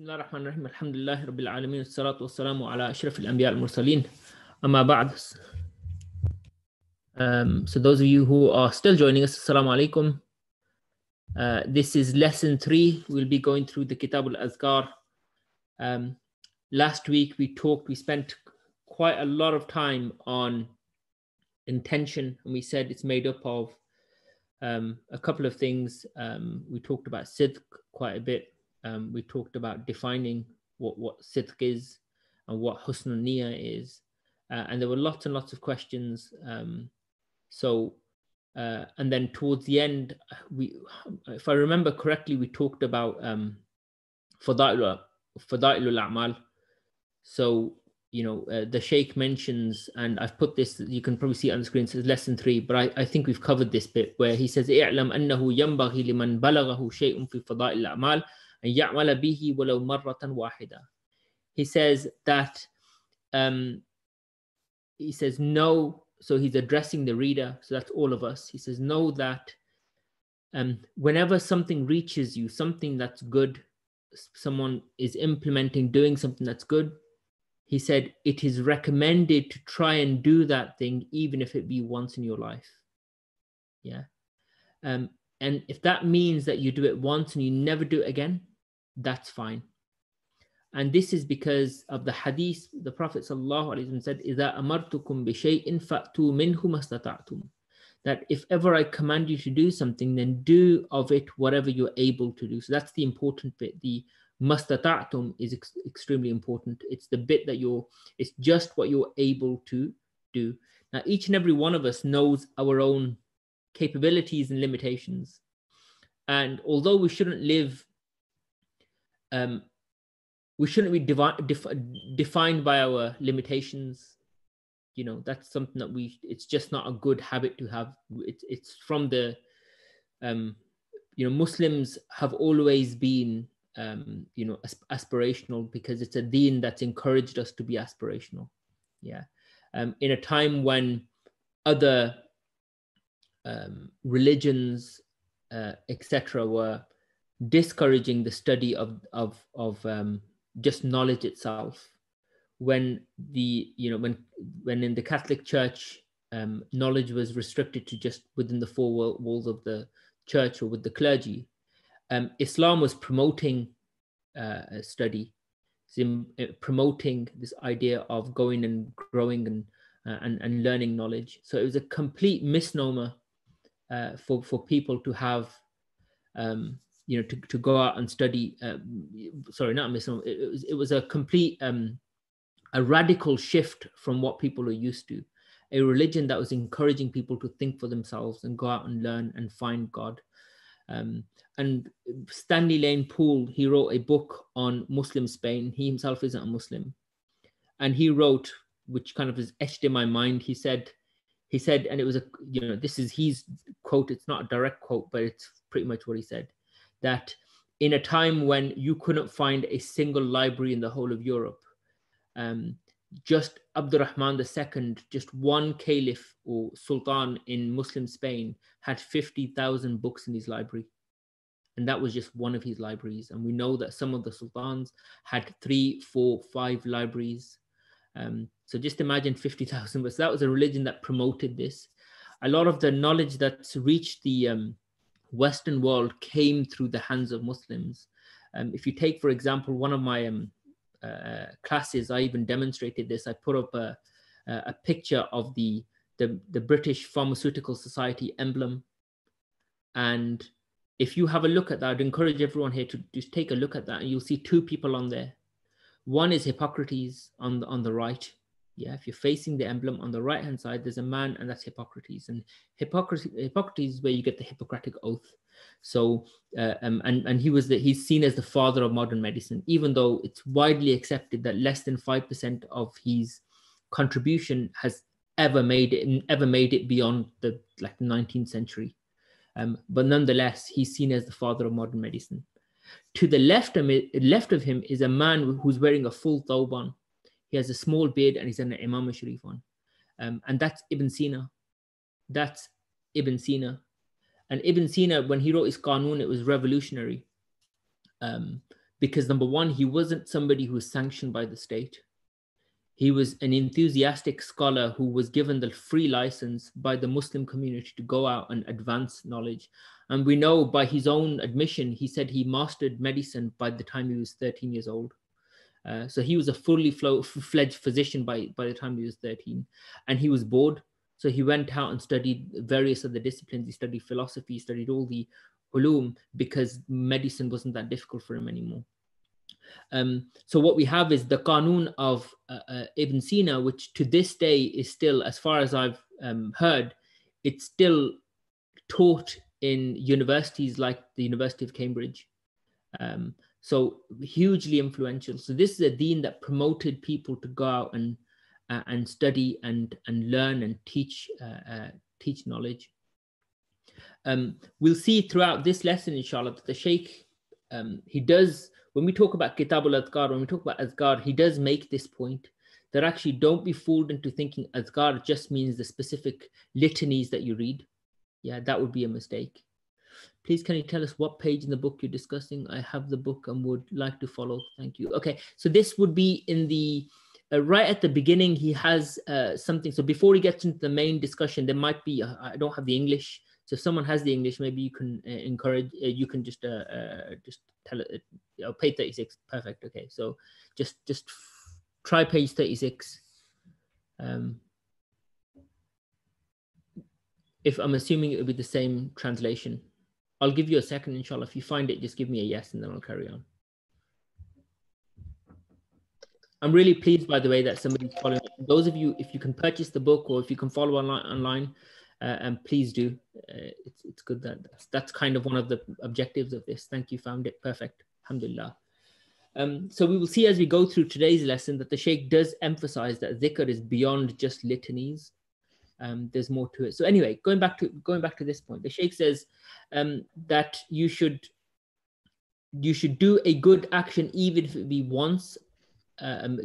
بسم الله الرحمن الرحيم الحمد لله رب العالمين والصلاة والسلام على أشرف الأنبياء المرسلين أما بعد. So those of you who are still joining us, Assalamu alaikum. This is lesson 3. We'll be going through the Kitab al-Adhkar. Last week we spent quite a lot of time on intention, and we said it's made up of a couple of things. We talked about sidq quite a bit. We talked about defining what sidq is and what husn al-niyyah is. And there were lots and lots of questions. And then towards the end, if I remember correctly, we talked about fada'ilul a'mal. So, the Sheikh mentions, and I've put this, you can probably see it on the screen, it says lesson 3, but I think we've covered this bit where he says, اعلم أنه ينبغي لمن بلغه شيء في فضائل الأعمال أن يعمل به ولو مرة واحدة. He says that, he says, no, so he's addressing the reader, so that's all of us. He says, know that whenever something reaches you, something that's good, someone is implementing, doing something that's good, he said, it is recommended to try and do that thing, even if it be once in your life. Yeah. And if that means that you do it once and you never do it again, that's fine. And this is because of the hadith. The Prophet ﷺ said, إِذَا أَمَرْتُكُمْ بِشَيْءٍ فَأْتُوا مِنْهُ مَسْتَطَعْتُمْ. That if ever I command you to do something, then do of it whatever you're able to do. So that's the important bit. The mastata'tum is extremely important. It's the bit that it's just what you're able to do. Now, each and every one of us knows our own capabilities and limitations. And although we shouldn't live, we shouldn't be defined by our limitations. That's something that it's just not a good habit to have. It's from the, Muslims have always been, aspirational, because it's a deen that's encouraged us to be aspirational. Yeah. In a time when other religions, etc., were discouraging the study of just knowledge itself. When when in the Catholic Church, knowledge was restricted to just within the four walls of the church or with the clergy, Islam was promoting study, promoting this idea of going and growing and learning knowledge. So it was a complete misnomer for people to have, to go out and study. Sorry, not a misnomer. It was a complete a radical shift from what people are used to, a religion that was encouraging people to think for themselves and go out and learn and find God. And Stanley Lane Poole, he wrote a book on Muslim Spain. He himself isn't a Muslim. And he wrote, which kind of is etched in my mind, he said, and it was this is his quote, it's not a direct quote, but it's pretty much what he said, that in a time when you couldn't find a single library in the whole of Europe, just Abdurrahman II, just one caliph or sultan in Muslim Spain, had 50,000 books in his library. And that was just one of his libraries. And we know that some of the sultans had 3, 4, 5 libraries. So just imagine 50,000 books. That was a religion that promoted this. A lot of the knowledge that's reached the Western world came through the hands of Muslims. If you take, for example, one of my classes, I even demonstrated this. I put up a picture of the British Pharmaceutical Society emblem. And if you have a look at that, I'd encourage everyone here to just take a look at that, and you'll see 2 people on there. One is Hippocrates on the right. Yeah, if you're facing the emblem on the right hand side, there's a man, and that's Hippocrates. And Hippocrates is where you get the Hippocratic Oath. So and he's seen as the father of modern medicine, even though it's widely accepted that less than 5% of his contribution has ever made it beyond the 19th century. But nonetheless, he's seen as the father of modern medicine. To the left of him is a man who's wearing a full thawban. He has a small beard, and he's an Imam Sharif on. And that's Ibn Sina. That's Ibn Sina. And Ibn Sina, when he wrote his Qanun, it was revolutionary. because number one, he wasn't somebody who was sanctioned by the state. He was an enthusiastic scholar who was given the free license by the Muslim community to go out and advance knowledge. And we know by his own admission, he said he mastered medicine by the time he was 13 years old. So he was a fully fledged physician by the time he was 13. And he was bored. So he went out and studied various other disciplines. He studied philosophy, he studied all the ulum, because medicine wasn't that difficult for him anymore. So what we have is the Qanun of Ibn Sina, which to this day is still, as far as I've heard, it's still taught in universities like the University of Cambridge. So hugely influential. So this is a deen that promoted people to go out and study and learn and teach knowledge. We'll see throughout this lesson, inshallah, that the Shaykh, he does, when we talk about Kitab al-Adhkar, when we talk about Adhkar, he does make this point that actually don't be fooled into thinking Adhkar just means the specific litanies that you read. Yeah, that would be a mistake. Please, can you tell us what page in the book you're discussing? I have the book and would like to follow. Thank you. Okay, so this would be in the, right at the beginning, he has something. So before he gets into the main discussion, there might be, I don't have the English. So if someone has the English, maybe you can encourage, you can just tell it, page 36, perfect, okay. So just try page 36. If I'm assuming it would be the same translation. I'll give you a second, inshallah. If you find it, just give me a yes and then I'll carry on. I'm really pleased, by the way, that somebody's following. Those of you, if you can purchase the book or if you can follow online, and please do. It's good that that's kind of one of the objectives of this. Thank you, found it. Perfect. Alhamdulillah. So we will see as we go through today's lesson that the Shaykh does emphasize that dhikr is beyond just litanies. There's more to it. So anyway, going back to this point, the Shaykh says that you should do a good action even if it be once,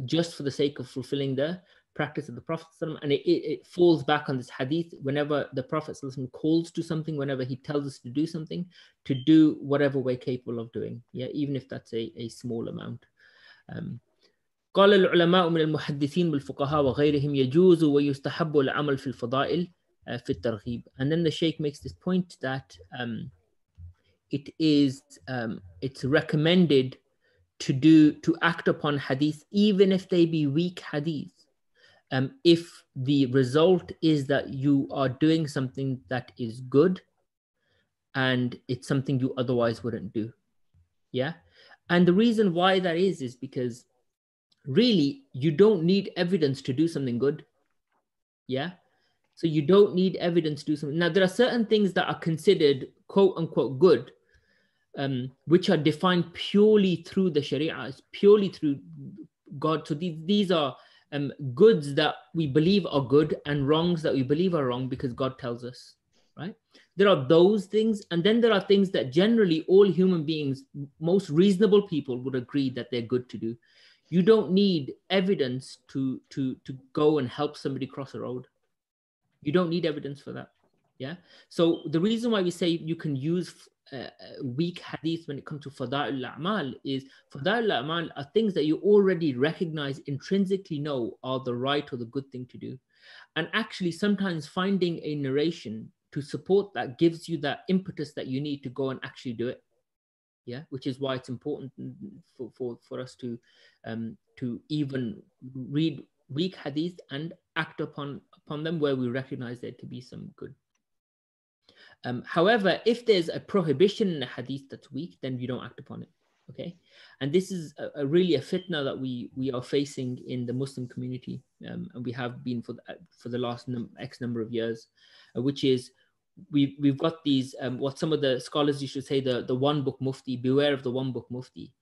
just for the sake of fulfilling the practice of the Prophet, and it falls back on this hadith. Whenever the Prophet calls to something, whenever he tells us to do something, to do whatever we're capable of doing, yeah, even if that's a small amount. قال العلماء من المحدثين بالفقهاء وغيرهم يجوز ويستحب العمل في الفضائل في الترغيب. And then the Shaykh makes this point that it's recommended to act upon hadith even if they be weak hadith, if the result is that you are doing something that is good and it's something you otherwise wouldn't do. Yeah. And the reason why that is because really you don't need evidence to do something good. Yeah. So you don't need evidence to do something. Now there are certain things that are considered quote unquote good, which are defined purely through the Sharia, it's purely through God. So these are goods that we believe are good and wrongs that we believe are wrong because God tells us, right? There are those things, and then there are things that generally all human beings, most reasonable people would agree that they're good to do. You don't need evidence to go and help somebody cross a road. You don't need evidence for that. Yeah. So the reason why we say you can use weak hadith when it comes to fada'il al-a'mal is fada'il al-a'mal are things that you already recognize, intrinsically know are the right or the good thing to do. And actually sometimes finding a narration to support that gives you that impetus that you need to go and actually do it. Yeah, which is why it's important for us to even read weak hadith and act upon them where we recognize there to be some good. However, if there's a prohibition in a hadith that's weak, then you don't act upon it. Okay, and this is really a fitna that we are facing in the Muslim community, and we have been for the last X number of years, which is we've got these what some of the scholars used to say, the one book mufti. Beware of the one book mufti,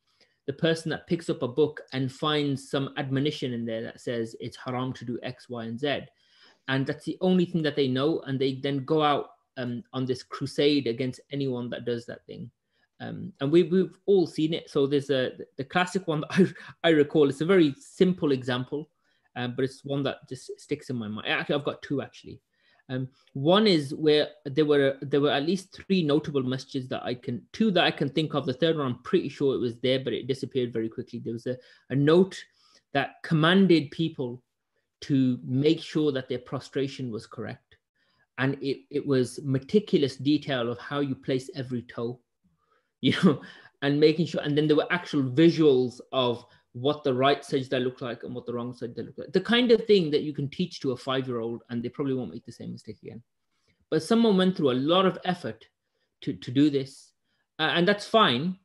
the person that picks up a book and finds some admonition in there that says it's haram to do X, Y, and Z, and that's the only thing that they know, and they then go out on this crusade against anyone that does that thing. And we've all seen it. So there's the classic one that I recall. It's a very simple example, but it's one that just sticks in my mind. Actually, I've got two actually. One is where there were at least three notable masjids two that I can think of. The third one, I'm pretty sure it was there, but it disappeared very quickly. There was a note that commanded people to make sure that their prostration was correct. And it was meticulous detail of how you place every toe, and making sure. And then there were actual visuals of what the right sajda looked like and what the wrong sajda looked like. The kind of thing that you can teach to a 5-year-old and they probably won't make the same mistake again. But someone went through a lot of effort to do this. And that's fine.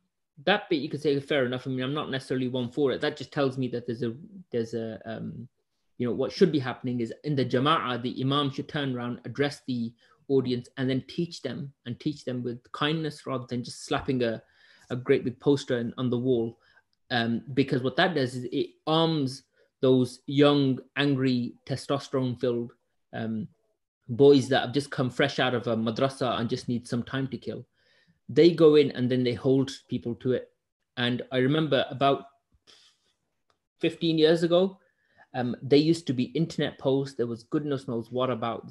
That bit you could say fair enough. I mean, I'm not necessarily one for it. That just tells me that there's a what should be happening is in the jama'ah, the imam should turn around, address the audience, and then teach them with kindness rather than just slapping a great big poster on the wall. Because what that does is it arms those young, angry, testosterone-filled boys that have just come fresh out of a madrasa and just need some time to kill. They go in and then they hold people to it. And I remember about 15 years ago, there used to be internet posts. There was goodness knows what about,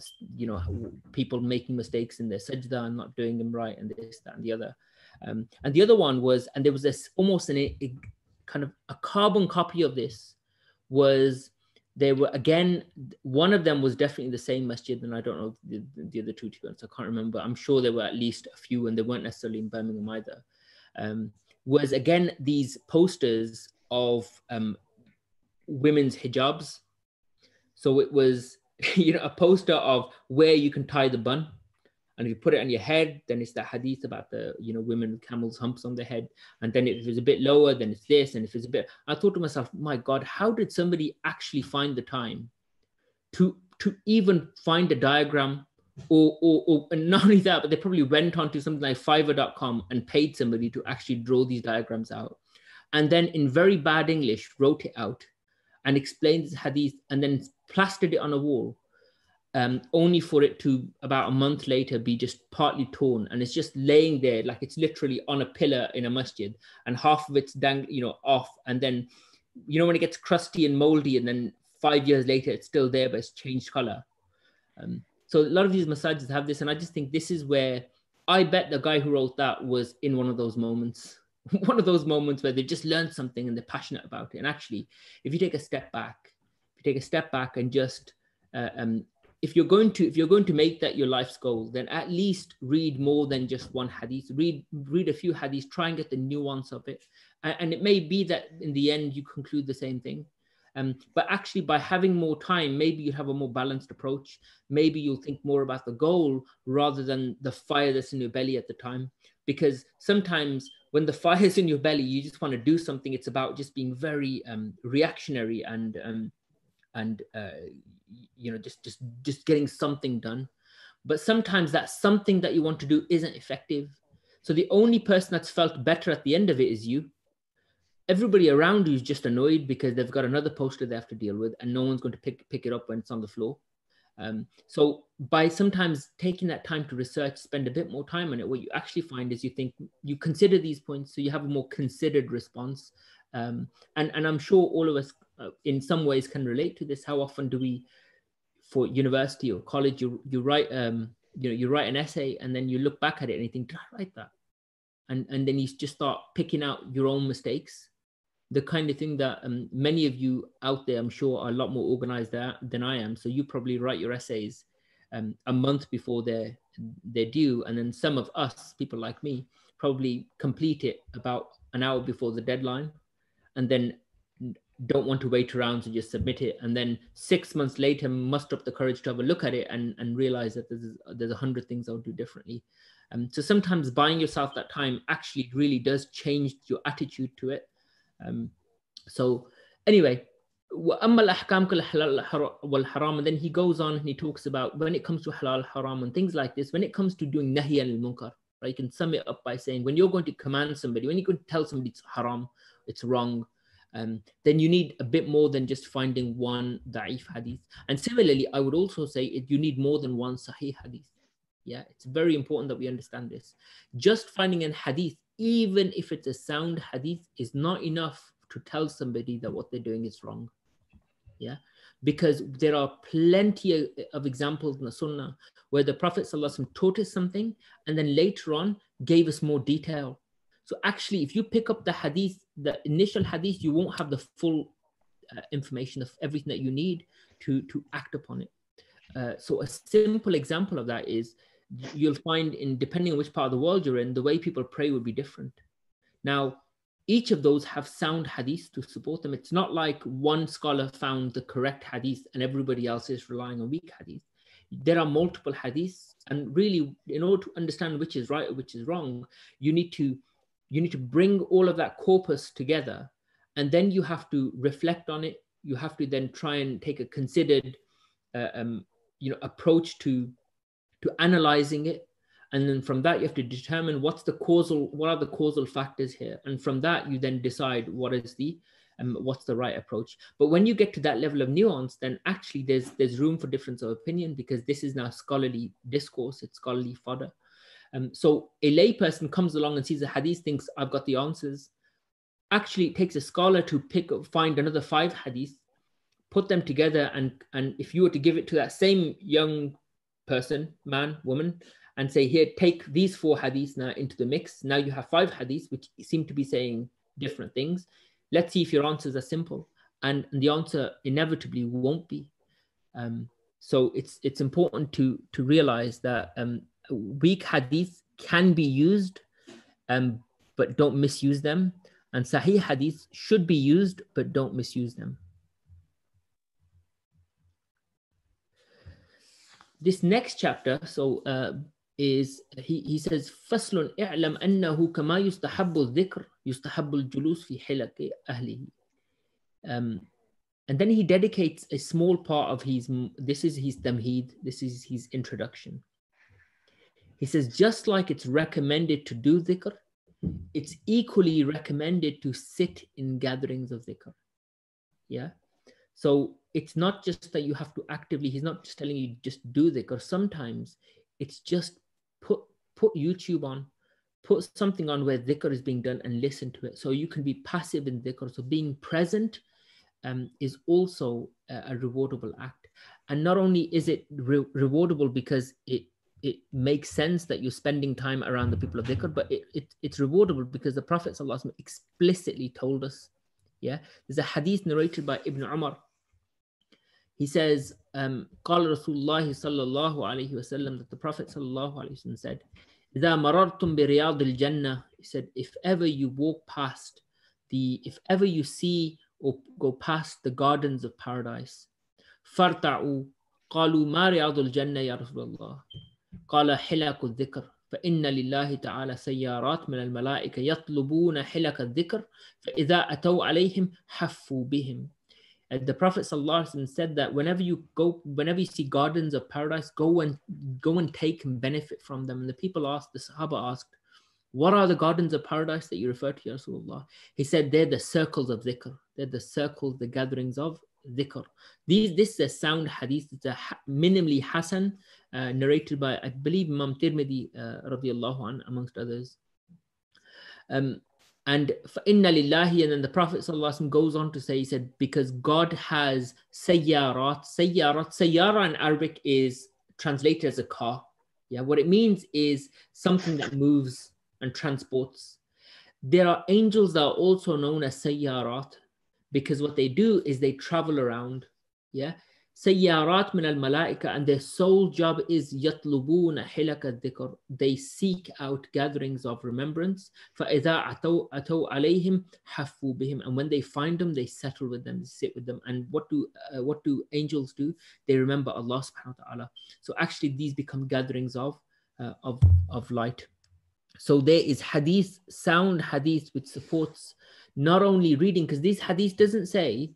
people making mistakes in their sajda and not doing them right, and this, that, and the other. And the other one was, and there was this almost a kind of a carbon copy of this, was there were, again, one of them was definitely the same masjid, and I don't know the other two, to be honest, I can't remember. I'm sure there were at least a few, and they weren't necessarily in Birmingham either. Was again these posters of women's hijabs. So it was, a poster of where you can tie the bun. And if you put it on your head, then it's the hadith about the, women with camel's humps on their head. And then if it's a bit lower, then it's this. And if it's a bit, I thought to myself, my God, how did somebody actually find the time to even find a diagram or and not only that, but they probably went on to something like fiverr.com and paid somebody to actually draw these diagrams out. And then in very bad English, wrote it out and explained this hadith and then plastered it on a wall. Only for it to about a month later be just partly torn, and it's just laying there like it's literally on a pillar in a masjid, and half of it's off, and then when it gets crusty and moldy, and then 5 years later it's still there but it's changed color. So a lot of these masajids have this, and I just think this is where I bet the guy who wrote that was in one of those moments where they've just learned something and they're passionate about it. And actually, if you take a step back and just if you're going to make that your life's goal, then at least read more than just one hadith. Read a few hadiths, try and get the nuance of it. And it may be that in the end you conclude the same thing. But actually, by having more time, maybe you'll have a more balanced approach. Maybe you'll think more about the goal rather than the fire that's in your belly at the time. Because sometimes when the fire is in your belly, you just want to do something. It's about just being very reactionary and just getting something done. But sometimes that something that you want to do isn't effective. So the only person that's felt better at the end of it is you. Everybody around you is just annoyed because they've got another poster they have to deal with, and no one's going to pick it up when it's on the floor. So by sometimes taking that time to research, spend a bit more time on it, what you actually find is you consider these points, so you have a more considered response. And I'm sure all of us in some ways can relate to this. How often do we, for university or college, you write you write an essay and then you look back at it and you think, did I write that? And then you just start picking out your own mistakes. The kind of thing that many of you out there, I'm sure, are a lot more organized than I am. So you probably write your essays a month before they're due. And then some of us, people like me, probably complete it about an hour before the deadline, and then don't want to wait around to just submit it. And then 6 months later, muster up the courage to have a look at it and realize that there's 100 things I'll do differently. So sometimes buying yourself that time actually really does change your attitude to it. So anyway, and then he goes on and he talks about when it comes to halal, haram and things like this, when it comes to doing nahi anil munkar, right? You can sum it up by saying when you're going to command somebody, when you're going to tell somebody it's haram, it's wrong, then you need a bit more than just finding one da'if hadith. And similarly, I would also say you need more than one sahih hadith. Yeah, it's very important that we understand this. Just finding an hadith, even if it's a sound hadith, is not enough to tell somebody that what they're doing is wrong. Yeah, because there are plenty of examples in the Sunnah where the Prophet ﷺ taught us something and then later on gave us more detail. So actually, if you pick up the hadith, the initial hadith, you won't have the full information of everything that you need to act upon it. So a simple example of that is you'll find in, depending on which part of the world you're in, the way people pray would be different. Now, each of those have sound hadith to support them. It's not like one scholar found the correct hadith and everybody else is relying on weak hadith. There are multiple hadiths, and really, in order to understand which is right or which is wrong, you need to bring all of that corpus together, and then you have to reflect on it. You have to then try and take a considered approach to analyzing it, and then from that you have to determine what are the causal factors here, and from that you then decide what's the right approach. But when you get to that level of nuance, then actually there's room for difference of opinion, because this is now scholarly discourse, it's scholarly fodder. So a lay person comes along and sees a hadith, thinks I've got the answers. Actually, it takes a scholar to find another 5 hadith, put them together, and if you were to give it to that same young person, man, woman, and say, here, take these 4 hadiths now into the mix. Now you have 5 hadiths which seem to be saying different things. Let's see if your answers are simple. And the answer inevitably won't be. So it's important to realize that weak hadiths can be used, but don't misuse them. And sahih hadiths should be used, but don't misuse them. This next chapter, is he says, فصل اعلم أنه كما يستحب الذكر يستحب الجلوس في حلق أهله. And then he dedicates a small part of this is his tamheed, this is his introduction. He says, just like it's recommended to do dhikr, it's equally recommended to sit in gatherings of dhikr. Yeah. So it's not just that you have to actively, he's not just telling you just do dhikr. Sometimes it's just put YouTube on, put something on where dhikr is being done and listen to it. So you can be passive in dhikr. So being present is also a rewardable act. And not only is it rewardable because it makes sense that you're spending time around the people of dhikr, but it's rewardable because the Prophet ﷺ explicitly told us. Yeah, there's a hadith narrated by Ibn Umar. He says, قال رسول الله صلى الله عليه وسلم, that the Prophet صلى الله عليه وسلم said, إذا مررتم برياض الجنة, he said, if ever you see or go past the gardens of paradise, فارتعوا قالوا ما رياض الجنة يا رسول الله قال حلق الذكر فإن لله تعالى سيارات من الملائكة يطلبون حلق الذكر فإذا أتوا عليهم حفوا بهم. The Prophet ﷺ said that whenever you see gardens of paradise, go and take and benefit from them. And the Sahaba asked, what are the gardens of paradise that you refer to, Ya Rasulullah? He said, they're the circles of dhikr. They're the gatherings of dhikr. This is a sound hadith. It's a minimally hasan, narrated by, I believe, Imam Tirmidhi, radiallahu anhu, amongst others. And فَإِنَّ لِلَّهِ, and then the Prophet ﷺ goes on to say, he said, because God has sayyarat. Sayyara in Arabic is translated as a car. Yeah, what it means is something that moves and transports. There are angels that are also known as sayyarat, because what they do is they travel around. Yeah, sayyarat min al-malaika, and their sole job is yatlubuna hilak al-dhikr. They seek out gatherings of remembrance. فَإِذَا أَتَوْا عَلَيْهِمْ حَفُّوا بِهِمْ, and when they find them, they settle with them, sit with them. And what do angels do? They remember Allah subhanahu wa ta'ala. So actually these become gatherings of light. So there is hadith, sound hadith, which supports not only reading, because these hadith doesn't say,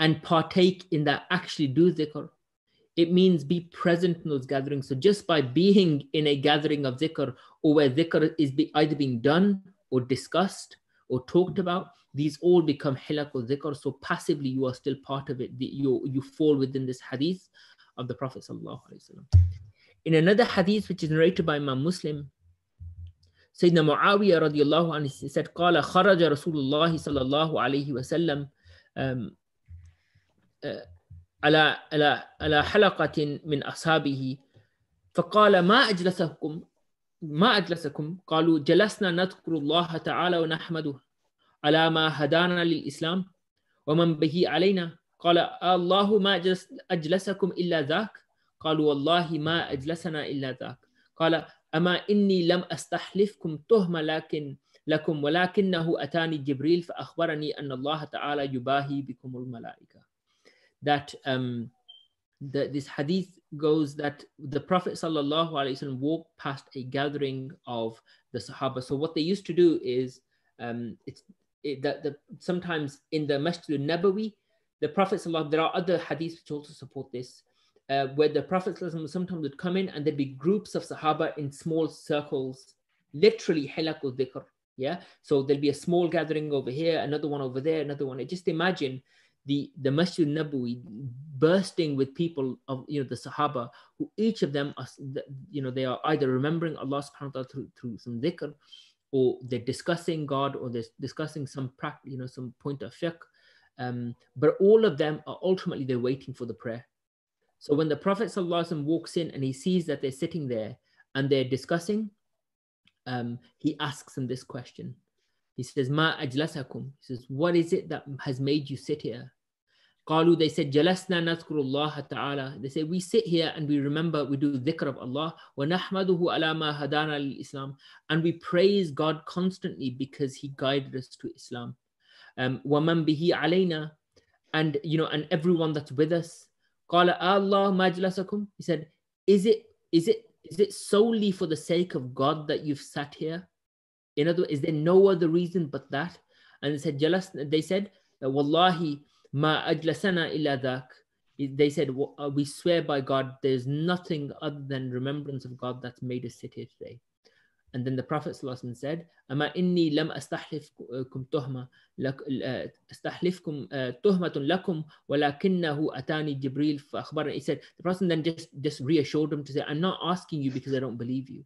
and partake in that, actually do dhikr. It means be present in those gatherings. So just by being in a gathering of dhikr, or where dhikr is either being done or discussed or talked about, these all become hilakul dhikr. So passively you are still part of it. You fall within this hadith of the Prophet sallallahu alaihi wasallam. In another hadith which is narrated by Imam Muslim, Sayyidina Muawiyah radiallahu anhu said, قال خرج رسول الله صلى الله عليه وسلم على حلقة من أصحابه فقال ما أجلسكم قالوا جلسنا نذكر الله تعالى ونحمده على ما هدانا للإسلام ومن به علينا قال الله ما أجلسكم إلا ذاك قالوا والله ما أجلسنا إلا ذاك قال أما إني لم أستحلفكم تهمة لكم ولكنه أتاني جبريل فأخبرني أن الله تعالى يباهي بكم الملائكة. That this hadith goes that the Prophet sallallahu alaihi wasallam walked past a gathering of the Sahaba. So what they used to do is sometimes in the Masjid al-Nabawi, the Prophet sallallahu, there are other hadiths which also support this, where the Prophet sallallahu sometimes would come in and there'd be groups of Sahaba in small circles, literally hilaqul dhikr. Yeah, so there'll be a small gathering over here, another one over there, another one. Just imagine the Masjid Nabawi bursting with people of the Sahaba, who each of them are, they are either remembering Allah subhanahu wa ta'ala through some dhikr, or they're discussing God, or they're discussing some some point of fiqh. But all of them are ultimately they're waiting for the prayer. So when the Prophet sallallahu alaihi wasallam walks in and he sees that they're sitting there and they're discussing, he asks them this question. He says, "Ma ajlasakum?" He says, "What is it that has made you sit here?" Qalu, they said, "Jalasna nadhkurullah ta'ala." They say, "We sit here and we remember, we do dhikr of Allah. Wa nahmaduhu ala ma hadana lil Islam." And we praise God constantly because He guided us to Islam. Wa man bihi alayna, and and everyone that's with us. Qala Allah majlasakum. He said, Is it solely for the sake of God that you've sat here? In other words, is there no other reason but that? And they said, Wallahi ma ajlasana illa dhak. They said, we swear by God, there's nothing other than remembrance of God that's made us sit here today. And then the Prophet ﷺ said, Ama inni lam astahlifkum tuhmatun lakum walakinnahu atani Jibril fa akhbarani. He said, the Prophet then just reassured him to say, I'm not asking you because I don't believe you.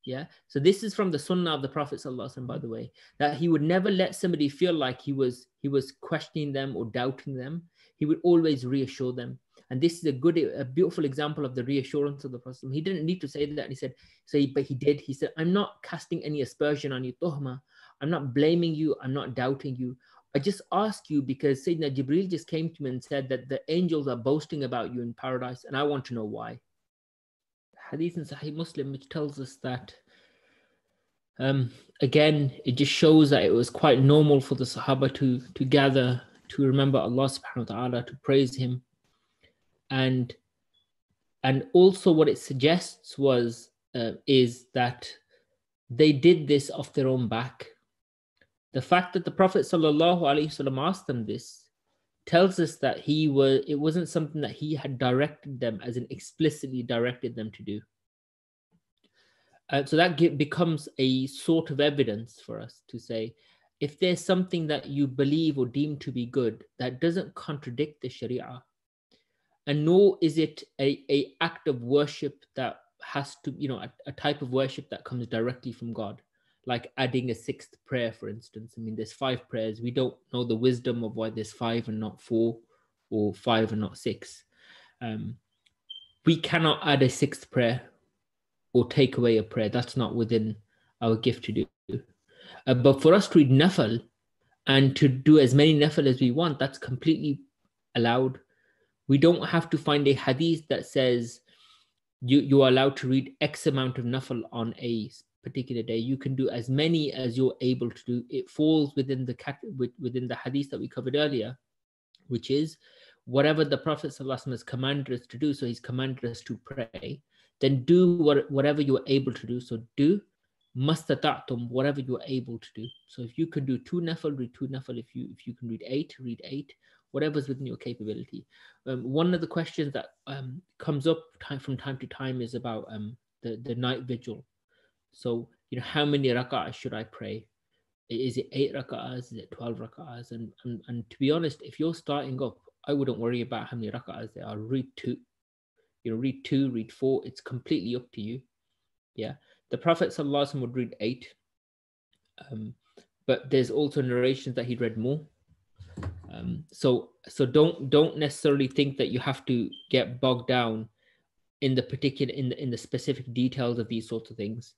Yeah. So this is from the sunnah of the Prophet ﷺ, by the way, that he would never let somebody feel like he was questioning them or doubting them. He would always reassure them. And this is a beautiful example of the reassurance of the Prophet. He didn't need to say that. He said, but he did. He said, I'm not casting any aspersion on you, tuhma. I'm not blaming you. I'm not doubting you. I just ask you because Sayyidina Jibreel just came to me and said that the angels are boasting about you in paradise, and I want to know why. Hadith in Sahih Muslim, which tells us that, again, it just shows that it was quite normal for the Sahaba to gather, to remember Allah subhanahu wa ta'ala, to praise Him. And also what it suggests is that they did this off their own back. The fact that the Prophet sallallahu alaihi wasallam asked them this tells us that it wasn't something that he had directed them, as in explicitly directed them to do. So that becomes a sort of evidence for us to say, if there's something that you believe or deem to be good that doesn't contradict the Sharia, and nor is it a act of worship that has to, a type of worship that comes directly from God, like adding a sixth prayer, for instance. I mean, there's 5 prayers. We don't know the wisdom of why there's 5 and not 4, or 5 and not 6. We cannot add a 6th prayer or take away a prayer. That's not within our gift to do. But for us to read nafal and to do as many nafal as we want, that's completely allowed. We don't have to find a hadith that says you are allowed to read X amount of nafal on a particular day. You can do as many as you're able to do. It falls within the hadith that we covered earlier, which is whatever the Prophet ﷺ has commanded us to do. So he's commanded us to pray. Then do whatever you are able to do. So do mastata'tum, whatever you are able to do. So if you can do 2 nafal, read 2 nafal. If you can read 8, read 8. Whatever's within your capability. One of the questions that comes up from time to time is about the night vigil. So, how many rak'ahs should I pray? Is it 8 rak'ahs? Is it 12 rak'ahs? And to be honest, if you're starting up, I wouldn't worry about how many rak'ahs there are. Read 2. Read 2, read 4. It's completely up to you. Yeah. The Prophet ﷺ would read 8. But there's also narrations that he read more. So don't necessarily think that you have to get bogged down in the particular in the specific details of these sorts of things.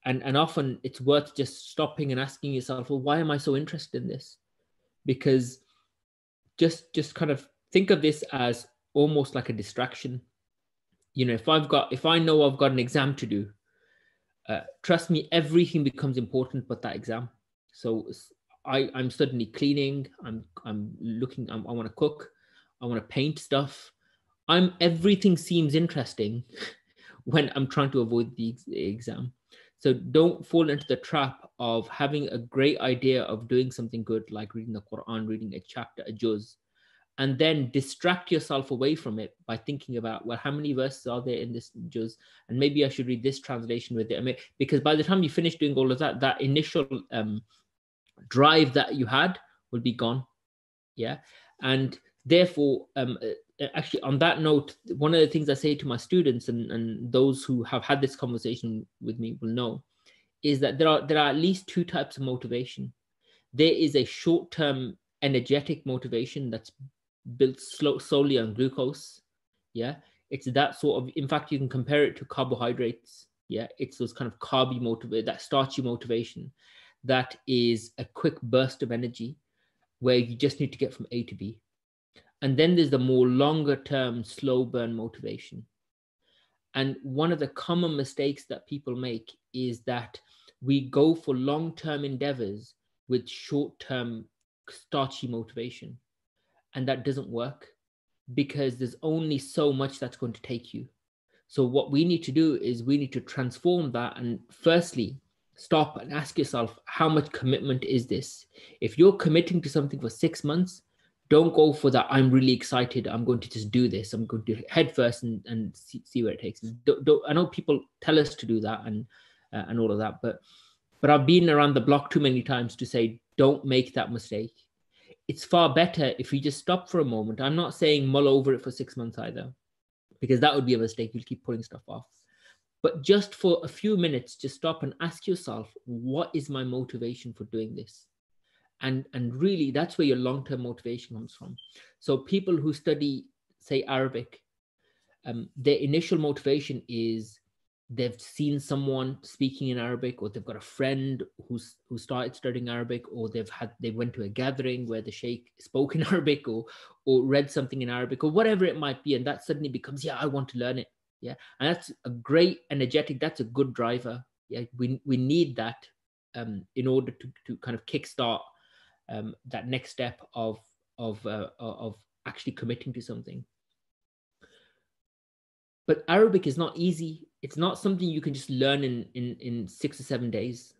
And often it's worth just stopping and asking yourself, well, why am I so interested in this? Because just kind of think of this as almost like a distraction. You know, if I know I've got an exam to do, trust me, everything becomes important but that exam. So I'm suddenly cleaning, I'm looking, I want to cook, I want to paint stuff. Everything seems interesting when I'm trying to avoid the exam. So don't fall into the trap of having a great idea of doing something good, like reading the Quran, reading a chapter, a juz, and then distract yourself away from it by thinking about, well, how many verses are there in this juz? And maybe I should read this translation with it. I mean, because by the time you finish doing all of that, that initial drive that you had will be gone. Yeah. And therefore, actually, on that note, one of the things I say to my students and those who have had this conversation with me will know is that there are at least two types of motivation. There is a short-term energetic motivation that's built solely on glucose. Yeah, it's that sort of, in fact, you can compare it to carbohydrates. Yeah, it's those kind of carby motivation, that starchy motivation, that is a quick burst of energy where you just need to get from A to B. And then there's the more longer term, slow burn motivation. And one of the common mistakes that people make is that we go for long-term endeavors with short-term starchy motivation. And that doesn't work because there's only so much that's going to take you. So what we need to do is we need to transform that. And firstly, stop and ask yourself, how much commitment is this? If you're committing to something for 6 months, don't go for that. I'm really excited. I'm going to just do this. I'm going to head first and see where it takes me. I know people tell us to do that and all of that, but I've been around the block too many times to say, don't make that mistake. It's far better if you just stop for a moment. I'm not saying mull over it for 6 months either, because that would be a mistake. You'll keep putting stuff off. But just for a few minutes, just stop and ask yourself, what is my motivation for doing this? And really, that's where your long-term motivation comes from. So people who study, say, Arabic, their initial motivation is they've seen someone speaking in Arabic, or they've got a friend who started studying Arabic, or they went to a gathering where the sheikh spoke in Arabic, or read something in Arabic, or whatever it might be, and that suddenly becomes, yeah, I want to learn it. Yeah, and that's a great energetic. That's a good driver. Yeah, we need that in order to kind of kickstart that next step of actually committing to something. But Arabic is not easy. It's not something you can just learn in 6 or 7 days,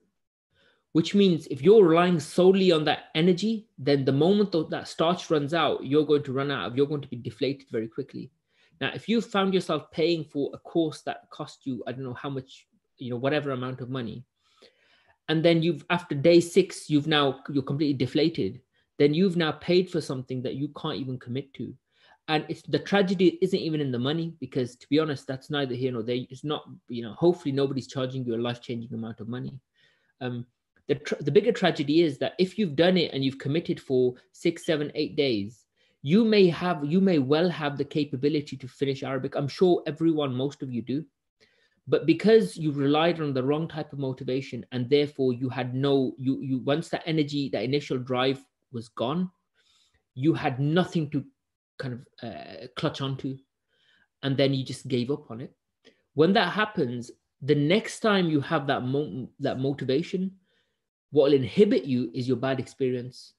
which means if you're relying solely on that energy, then the moment that starch runs out, you're going to be deflated very quickly. Now, if you found yourself paying for a course that cost you, I don't know how much, whatever amount of money, and then after day 6, you're completely deflated, then you've now paid for something that you can't even commit to. And the tragedy isn't even in the money, because to be honest, that's neither here nor there. It's not, hopefully nobody's charging you a life-changing amount of money. The bigger tragedy is that if you've done it and you've committed for 6, 7, 8 days, you may well have the capability to finish Arabic. I'm sure most of you do. But because you relied on the wrong type of motivation, and therefore you had once that energy, that initial drive was gone, you had nothing to kind of clutch onto, and then you just gave up on it. When that happens, the next time you have that motivation, what will inhibit you is your bad experience.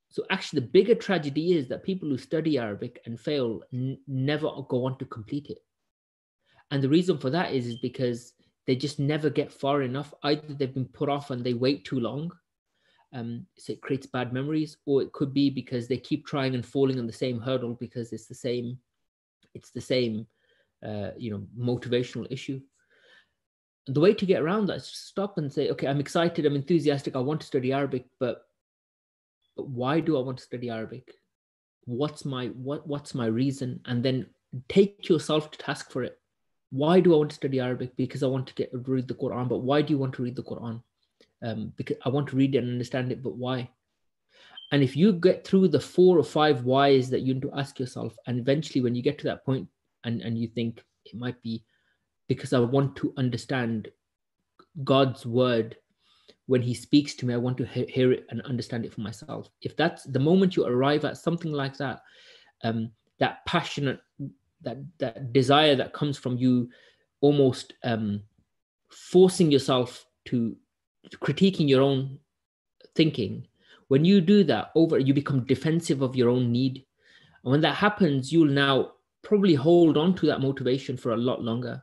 So actually, the bigger tragedy is that people who study Arabic and fail never go on to complete it. And the reason for that is because they just never get far enough. Either they've been put off and they wait too long, so it creates bad memories, or it could be because they keep trying and falling on the same hurdle because it's the same motivational issue. And the way to get around that is to stop and say, okay, I'm excited, I'm enthusiastic, I want to study Arabic, but why do I want to study Arabic? What's my reason? And then take yourself to task for it. Why do I want to study Arabic? Because I want to read the Quran. But why do you want to read the Quran? Because I want to read it and understand it, but why? And if you get through the 4 or 5 whys that you need to ask yourself, and eventually when you get to that point and you think it might be because I want to understand God's word, when he speaks to me, I want to hear it and understand it for myself. If that's the moment you arrive at something like that, that passionate, that desire that comes from you almost forcing yourself to critiquing your own thinking, when you do that you become defensive of your own need. And when that happens, you'll now probably hold on to that motivation for a lot longer.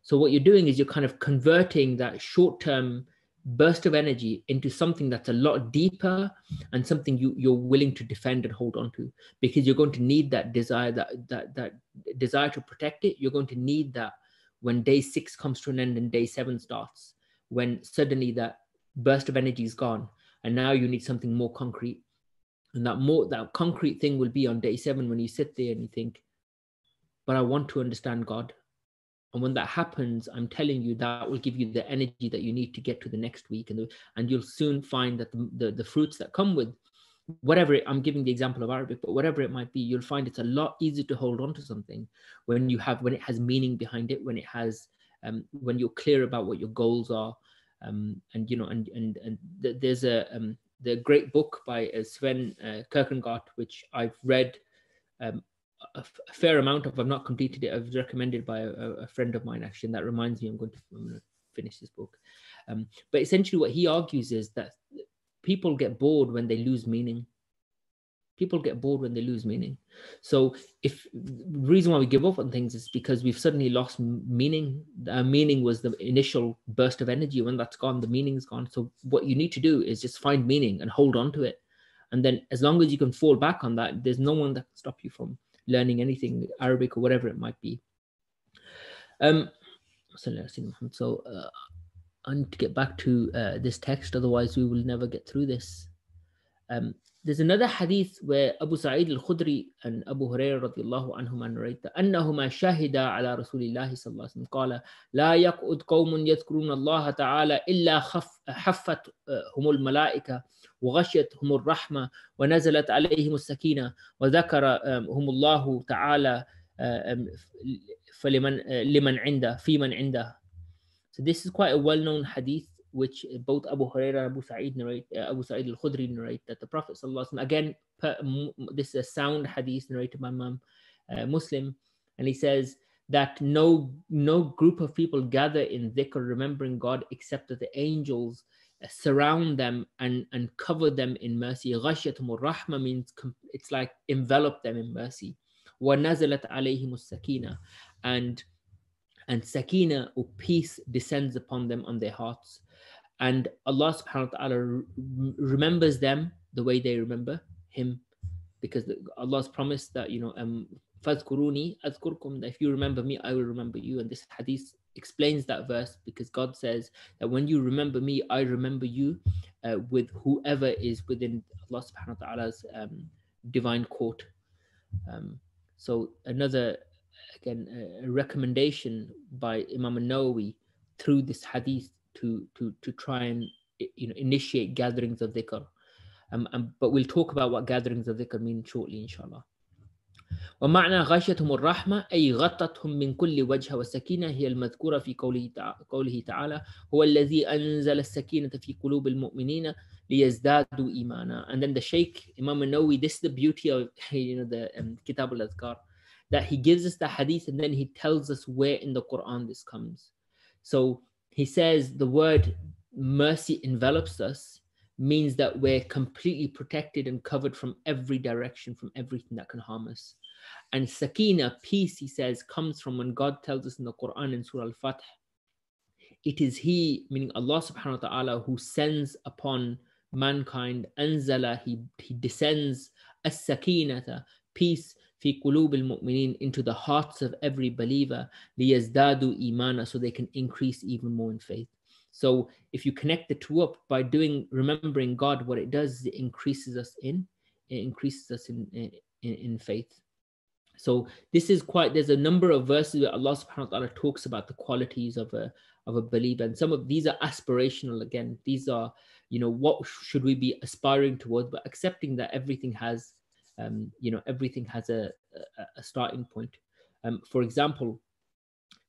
So what you're doing is you're kind of converting that short-term burst of energy into something that's a lot deeper and something you're willing to defend and hold on to, because you're going to need that desire, that desire to protect it. You're going to need that when day 6 comes to an end and day 7 starts, when suddenly that burst of energy is gone and now you need something more concrete. And that concrete thing will be on day 7 when you sit there and you think, but I want to understand God. And when that happens, I'm telling you, that will give you the energy that you need to get to the next week. And you'll soon find that the fruits that come with whatever, I'm giving the example of Arabic, but whatever it might be, you'll find it's a lot easier to hold on to something when it has meaning behind it, when it has, when you're clear about what your goals are. There's the great book by Sven Kierkegaard, which I've read a fair amount of. I've not completed it. I was recommended by a friend of mine, actually, and that reminds me I'm going to finish this book. But essentially what he argues is that people get bored when they lose meaning. People get bored when they lose meaning. So if the reason why we give up on things is because we've suddenly lost meaning. Meaning was the initial burst of energy. When that's gone, the meaning's gone. So what you need to do is just find meaning and hold on to it. And then as long as you can fall back on that, there's no one that can stop you from learning anything, Arabic or whatever it might be. So I need to get back to this text, otherwise we will never get through this. There's another hadith where Abu Sa'id al-Khudri and Abu Hurairah radiyallahu anhuma narrate that أنهما شهدا على رسول الله صلى الله عليه وسلم قال لا يقعد قوم يذكرون الله تعالى إلا حفتهم الملائكة وغشيتهم الرحمة ونزلت عليهم السكينة وذكرهم الله تعالى لمن عنده في من عنده. So this is quite a well-known hadith, which both Abu Hurairah and Abu Sa'id al-Khudri narrate, that the Prophet ﷺ, again, this is a sound hadith narrated by Imam Muslim, and he says that no group of people gather in dhikr, remembering God, except that the angels surround them and cover them in mercy. Ghashyatumur rahma means it's like envelop them in mercy. Wa nazalat alayhimus sakina, and sakina, or peace, descends upon them, on their hearts. And Allah subhanahu wa ta'ala remembers them the way they remember him, because Allah's promised that, فَاذْكُرُونِي أَذْكُرْكُمْ, that if you remember me, I will remember you. And this hadith explains that verse, because God says that when you remember me, I remember you, with whoever is within Allah subhanahu wa ta'ala's divine court. So another, again, a recommendation by Imam al-Nawawi through this hadith to try and initiate gatherings of dhikr. But we'll talk about what gatherings of dhikr mean shortly, inshallah. ومعنى غشيتهم الرحمة أي غطتهم من كل وجه، والسكينة هي المذكورة في قوله تعالى هو الذي أنزل السكينة في قلوب المؤمنين ليزدادوا إيمانا. And then the Shaykh Imam al-Nawawi, this is the beauty of the Kitab al-Adhkar, that he gives us the hadith and then he tells us where in the Quran this comes. So he says the word mercy envelops us, means that we're completely protected and covered from every direction, from everything that can harm us. And sakina, peace, he says, comes from when God tells us in the Quran in Surah Al-Fath, it is He, meaning Allah subhanahu wa ta'ala, who sends upon mankind, anzala, he descends, as-sakinata, peace, fi qulub al-mu'minin, into the hearts of every believer, liyazdadu imana, so they can increase even more in faith. So if you connect the two up by remembering God, what it does is it increases us in faith. So this is there's a number of verses where Allah subhanahu wa ta'ala talks about the qualities of a believer, and some of these are aspirational. Again, these are you know, what should we be aspiring towards, but accepting that everything has, you know, everything has a starting point. For example,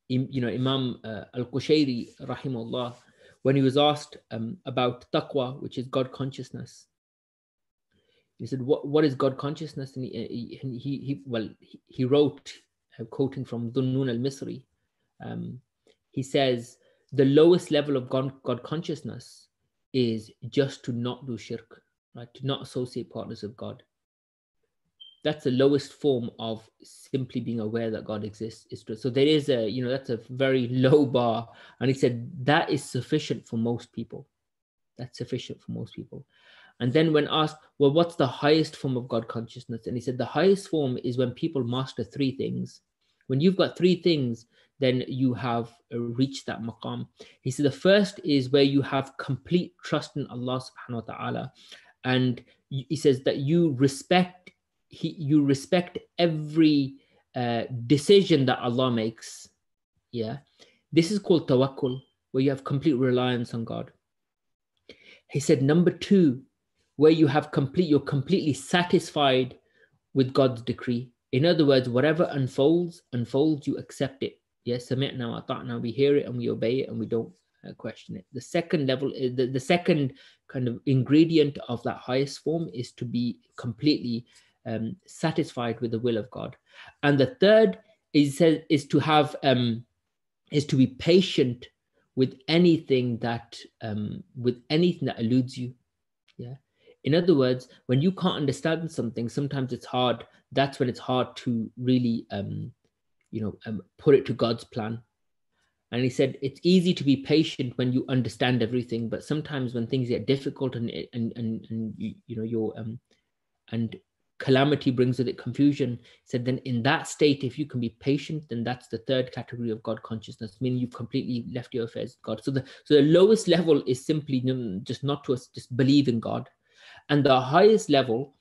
you know, Imam al-Qushayri, rahimahullah, when he was asked about taqwa, which is God consciousness, he said, what is God consciousness? And he wrote, quoting from Dhunnun al-Misri, he says, the lowest level of God consciousness is just to not do shirk, right? To not associate partners with God. That's the lowest form of simply being aware that God exists. So there is a, you know, that's a very low bar. And he said that is sufficient for most people. That's sufficient for most people. And then when asked, well, what's the highest form of God consciousness? And he said the highest form is when people master three things. When you've got three things, then you have reached that maqam. He said the first is where you have complete trust in Allah subhanahu wa ta'ala. And he says that you respect every decision that Allah makes. Yeah. This is called tawakkul, where you have complete reliance on God. He said number two, where you have you're completely satisfied with God's decree. In other words, whatever unfolds, you accept it. Yes, sami'na wa ata'na, we hear it and we obey it and we don't question it. The second level, the second kind of ingredient of that highest form is to be completely satisfied with the will of God. And the third is to be patient with anything that eludes you. Yeah. In other words, when you can't understand something, sometimes it's hard. That's when it's hard to really, put it to God's plan. And he said it's easy to be patient when you understand everything, but sometimes when things get difficult and calamity brings with it confusion, he said then in that state, if you can be patient, then that's the third category of God consciousness, meaning you've completely left your affairs with God. So the lowest level is simply just not to just believe in God. And the highest level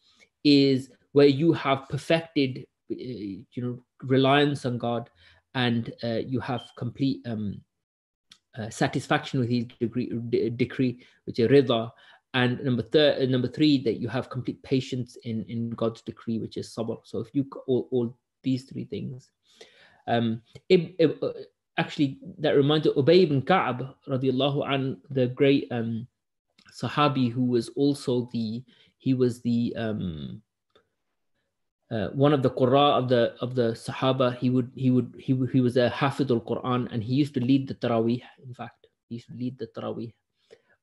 is where you have perfected, reliance on God, and you have complete satisfaction with His decree, which is rida. And number three, that you have complete patience in God's decree, which is sabr. So if you all these three things, actually, that reminds me of Ubay ibn Ka'b radiallahu an, the great Sahabi, who was also one of the Qurra of the Sahaba. He was a Hafidh al-Quran, and he used to lead the Taraweeh. In fact, he used to lead the Taraweeh.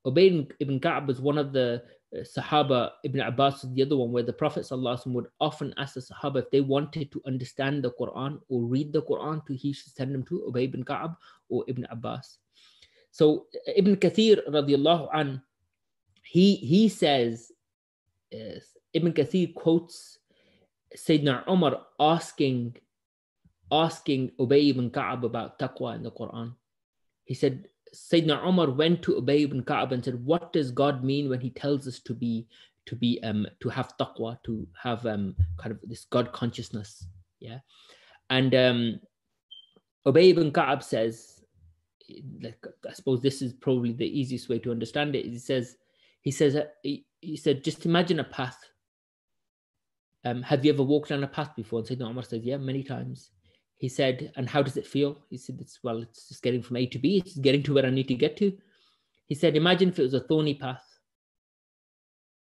Ubay ibn Ka'b was one of the Sahaba. Ibn Abbas was the other one, where the Prophet ﷺ would often ask the Sahaba if they wanted to understand the Quran or read the Quran, he should send them to Ubay ibn Ka'b or Ibn Abbas. So Ibn Kathir radiallahu an, he says, Ibn Kathir quotes Sayyidina Umar asking Ubay ibn Ka'b about taqwa in the Quran. He said, Sayyidina Umar went to Ubay ibn Ka'b and said, what does God mean when He tells us to have taqwa, to have kind of this God consciousness? Yeah. And Ubay ibn Ka'b says, like, I suppose this is probably the easiest way to understand it. He said, just imagine a path. Have you ever walked down a path before? And Sayyidina Umar says, yeah, many times. He said, and how does it feel? He said, it's just getting from A to B. It's getting to where I need to get to. He said, imagine if it was a thorny path.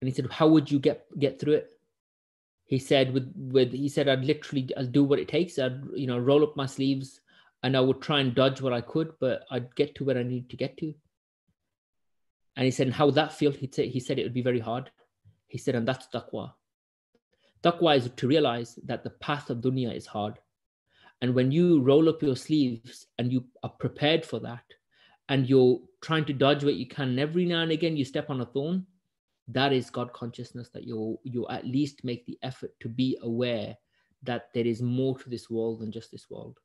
And he said, how would you get through it? He said, I'd do what it takes. I'd, roll up my sleeves and I would try and dodge what I could, but I'd get to where I need to get to. And he said, and how would that feel? He said, it would be very hard. He said, and that's taqwa. Taqwa is to realize that the path of dunya is hard. And when you roll up your sleeves and you are prepared for that, and you're trying to dodge what you can, and every now and again you step on a thorn, that is God consciousness, that you at least make the effort to be aware that there is more to this world than just this world.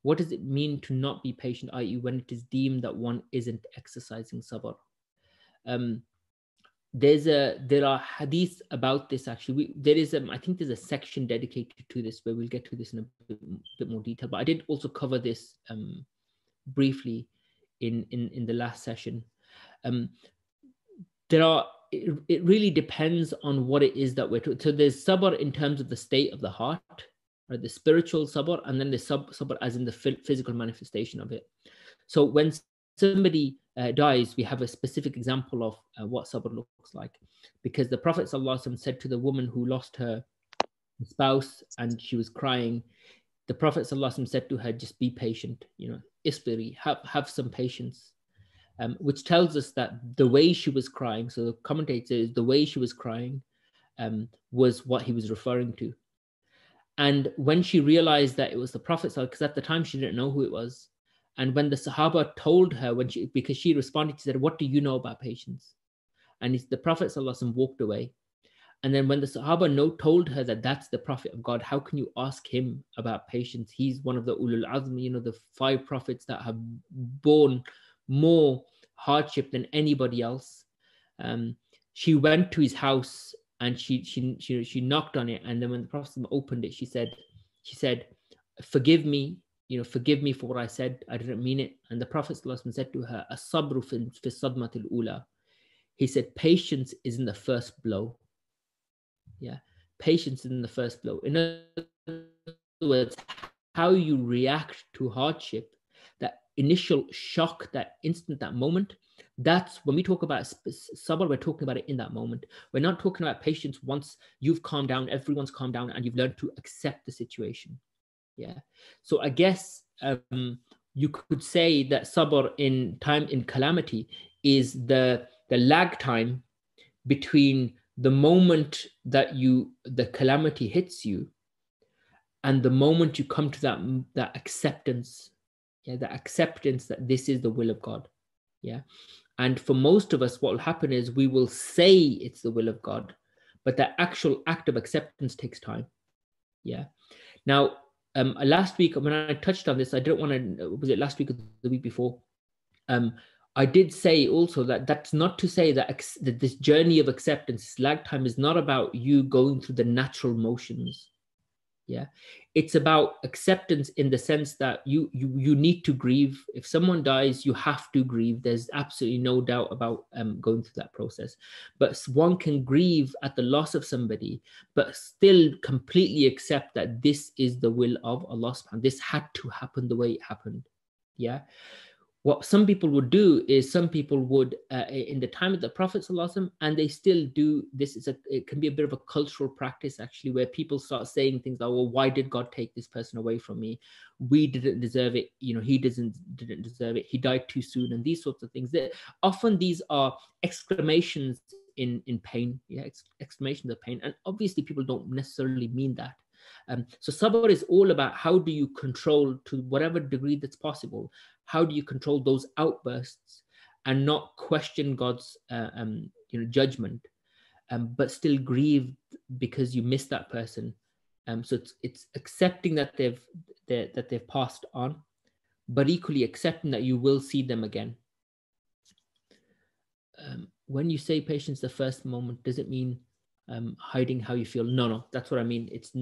What does it mean to not be patient, i.e. when it is deemed that one isn't exercising sabr? There are hadiths about this. Actually, I think there's a section dedicated to this where we'll get to this in a bit more detail. But I did also cover this briefly in the last session. it really depends on what it is that we're talking. So there's sabr in terms of the state of the heart, right? The spiritual sabr, and then there's sabr as in the physical manifestation of it. So when somebody dies, we have a specific example of what sabr looks like, because the Prophet ﷺ said to the woman who lost her spouse and she was crying, the Prophet ﷺ said to her, just be patient, isbiri, have some patience. Which tells us that the way she was crying, so the commentator says the way she was crying was what he was referring to. And when she realized that it was the Prophet, because at the time she didn't know who it was, and when the Sahaba told her, because she responded, she said, what do you know about patience? And the Prophet ﷺ walked away. And then when the Sahaba told her that that's the Prophet of God, how can you ask him about patience? He's one of the ulul azm, the 5 prophets that have borne more hardship than anybody else. She went to his house and she knocked on it, and then when the Prophet opened it, she said, forgive me, forgive me for what I said. I didn't mean it. And the Prophet said to her, as-sabru fi sadmatil ula. He said, patience is in the first blow. Yeah, patience is in the first blow. In other words, how you react to hardship, that initial shock, that instant, that moment, that's when we talk about sabr, we're talking about it in that moment. We're not talking about patience once you've calmed down, everyone's calmed down, and you've learned to accept the situation. Yeah. So I guess you could say that sabr in calamity is the lag time between the moment that the calamity hits you and the moment you come to that acceptance, the acceptance that this is the will of God. Yeah. And for most of us, what will happen is we will say it's the will of God, but the actual act of acceptance takes time. Yeah. Now, last week when I touched on this, I didn't want to, was it last week or the week before? I did say also that that's not to say that this journey of acceptance, lag time, is not about you going through the natural motions. Yeah, it's about acceptance in the sense that you need to grieve. If someone dies, you have to grieve. There's absolutely no doubt about going through that process. But one can grieve at the loss of somebody, but still completely accept that this is the will of Allah subhanahu wa ta'ala. This had to happen the way it happened. Yeah. What some people would do is in the time of the Prophet ﷺ, and they still do this, it can be a bit of a cultural practice actually, where people start saying things like, well, why did God take this person away from me? We didn't deserve it. He didn't deserve it. He died too soon, and these sorts of things. Often these are exclamations in pain, exclamations of pain. And obviously people don't necessarily mean that. So sabr is all about how do you control, to whatever degree that's possible, how do you control those outbursts and not question God's judgment, but still grieve because you missed that person. So it's accepting that they've passed on, but equally accepting that you will see them again. When you say patience the first moment, does it mean hiding how you feel? No, that's what I mean. It's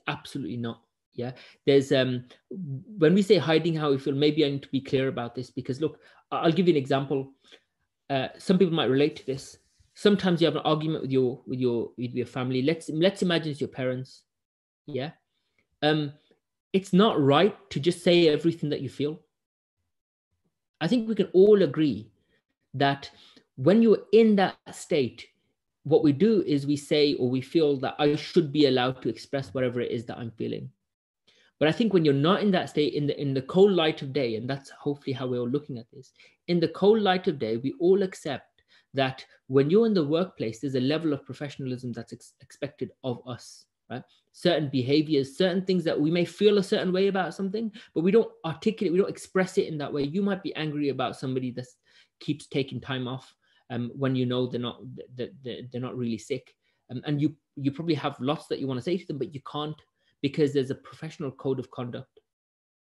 absolutely not. Yeah, there's when we say hiding how we feel, maybe I need to be clear about this, because look, I'll give you an example. Some people might relate to this. Sometimes you have an argument with your family. Let's imagine it's your parents. Yeah, it's not right to just say everything that you feel. I think we can all agree that when you're in that state, what we do is we say, or we feel that I should be allowed to express whatever it is that I'm feeling. But I think when you're not in that state, in the cold light of day, and that's hopefully how we're all looking at this, in the cold light of day, we all accept that when you're in the workplace, there's a level of professionalism that's expected of us, right? Certain behaviors, certain things that we may feel a certain way about something, but we don't articulate, we don't express it in that way. You might be angry about somebody that keeps taking time off when you know they're not really sick, and you probably have lots that you want to say to them, but you can't, because there's a professional code of conduct.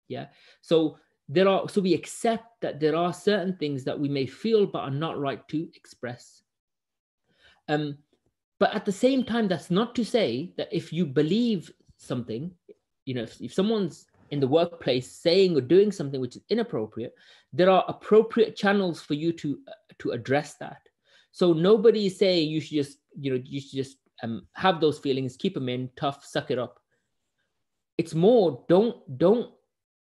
Yeah. So we accept that there are certain things that we may feel but are not right to express. But at the same time, that's not to say that if you believe something, if someone's in the workplace saying or doing something which is inappropriate, there are appropriate channels for you to address that. So nobody is saying you should just, you should just have those feelings, keep them in, tough, suck it up. It's more, don't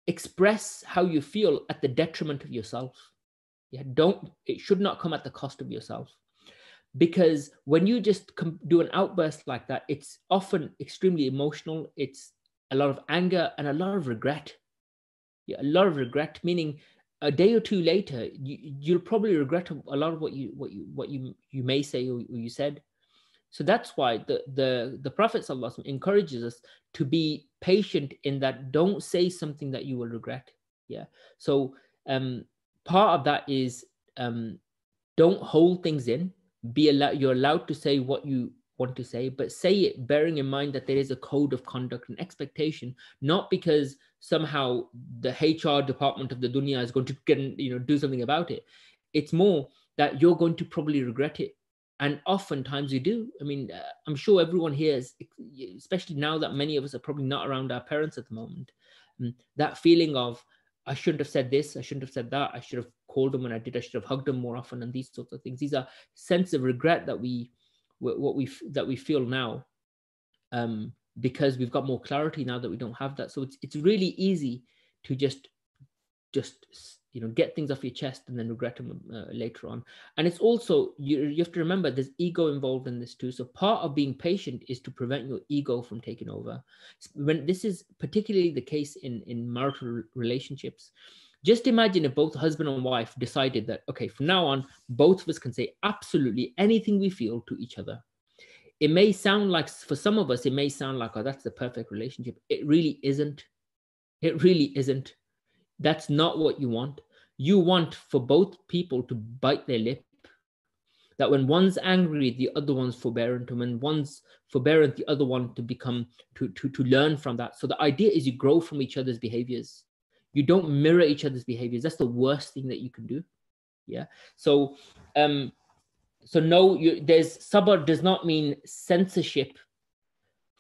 express how you feel at the detriment of yourself. Yeah, it should not come at the cost of yourself. Because when you just do an outburst like that, it's often extremely emotional. It's a lot of anger and a lot of regret. Yeah, a lot of regret, meaning a day or two later, you'll probably regret a lot of what you may say or you said. So that's why the Prophet ﷺ encourages us to be patient in that. Don't say something that you will regret. Yeah. So part of that is don't hold things in. You're allowed to say what you want to say, but say it bearing in mind that there is a code of conduct and expectation, not because somehow the HR department of the dunya is going to do something about it. It's more that you're going to probably regret it. And oftentimes you do. I mean, I'm sure everyone here is, especially now that many of us are probably not around our parents at the moment, that feeling of, I shouldn't have said this, I shouldn't have said that, I should have called them when I did, I should have hugged them more often, and these sorts of things. These are sense of regret that we feel now, because we've got more clarity now that we don't have that. So it's really easy to just get things off your chest and then regret them later on. And it's also, you have to remember there's ego involved in this too. So part of being patient is to prevent your ego from taking over. When this is particularly the case in marital relationships, just imagine if both husband and wife decided that, okay, from now on, both of us can say absolutely anything we feel to each other. It may sound like, for some of us, it may sound like, oh, that's the perfect relationship. It really isn't. It really isn't. That's not what you want. You want for both people to bite their lip, that when one's angry, the other one's forbearant, and when one's forbearant, the other one to learn from that. So the idea is you grow from each other's behaviors. You don't mirror each other's behaviors. That's the worst thing that you can do. Yeah. So no, there's sabr does not mean censorship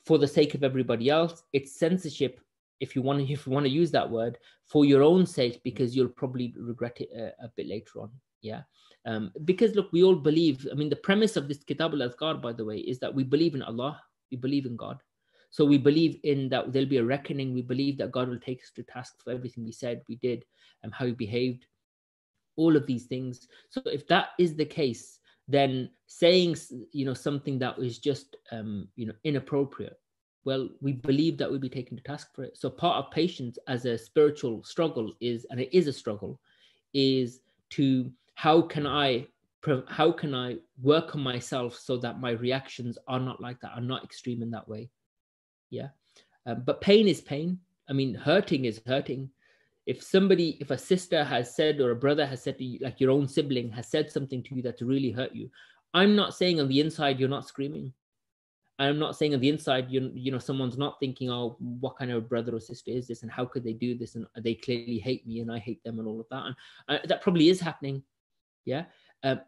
for the sake of everybody else. It's censorship, if you want to use that word, for your own sake, because you'll probably regret it a bit later on. Yeah. Because look, we all believe, I mean, the premise of this Kitab al-Adhkar, by the way, is that we believe in Allah, we believe in God. So we believe in that there'll be a reckoning. We believe that God will take us to task for everything we said, we did, and how we behaved, all of these things. So if that is the case, then saying, something that was just, inappropriate, well, we believe that we'll be taken to task for it. So part of patience as a spiritual struggle is, and it is a struggle, is to how can I work on myself so that my reactions are not like that, are not extreme in that way. Yeah. But pain is pain. I mean, hurting is hurting. If a sister has said, or a brother has said to you, like your own sibling has said something to you that's really hurt you, I'm not saying on the inside you're not screaming. I'm not saying on the inside, someone's not thinking, oh, what kind of brother or sister is this? And how could they do this? And they clearly hate me and I hate them and all of that. And that probably is happening. Yeah.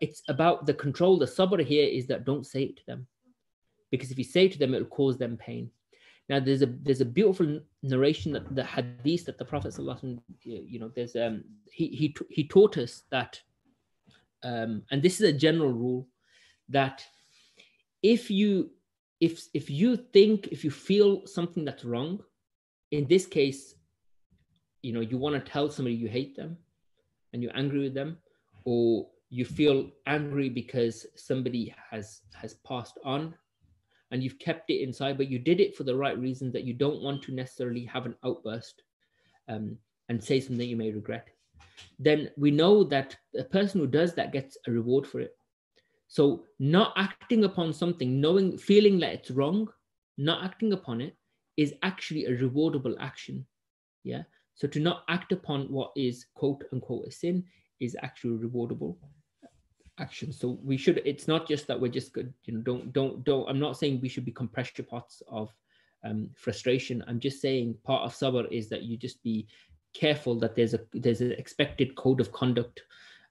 It's about the control. The sabr here is that don't say it to them. Because if you say it to them, it'll cause them pain. Now, there's a beautiful narration, that the hadith that the Prophet ﷺ, he taught us that, and this is a general rule, that if you feel something that's wrong, in this case, you want to tell somebody you hate them and you're angry with them, or you feel angry because somebody has passed on and you've kept it inside, but you did it for the right reasons, that you don't want to necessarily have an outburst and say something you may regret, then we know that a person who does that gets a reward for it. So not acting upon something, feeling that it's wrong, not acting upon it is actually a rewardable action. Yeah. So to not act upon what is quote unquote a sin is actually a rewardable action. So we should, it's not just that we're just good, don't, I'm not saying we should become pressure pots of frustration. I'm just saying part of sabr is that you just be careful that there's an expected code of conduct,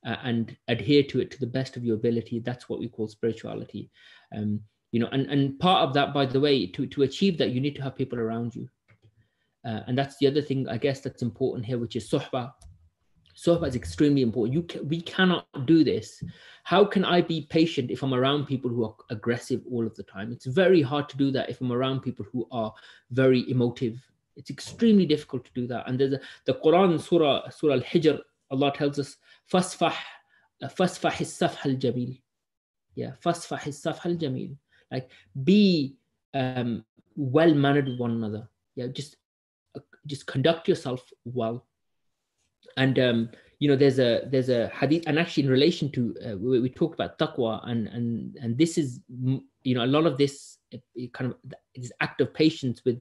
and adhere to it to the best of your ability. That's what we call spirituality. And part of that, by the way, to achieve that, you need to have people around you. And that's the other thing, I guess, that's important here, which is suhbah. Sohbah is extremely important. We cannot do this. How can I be patient if I'm around people who are aggressive all of the time? It's very hard to do that if I'm around people who are very emotive. It's extremely difficult to do that. And there's the Quran, Surah Al-Hijr, Allah tells us, فَاسْفَحْ السَّفْحَ الْجَمِيلِ. Yeah, فَاسْفَحِ السَّفْحَ الْجَمِيلِ. Like, be well-mannered with one another. Yeah, just conduct yourself well. And there's a hadith, and actually in relation to we talked about taqwa, and this is a lot of this kind of this act of patience with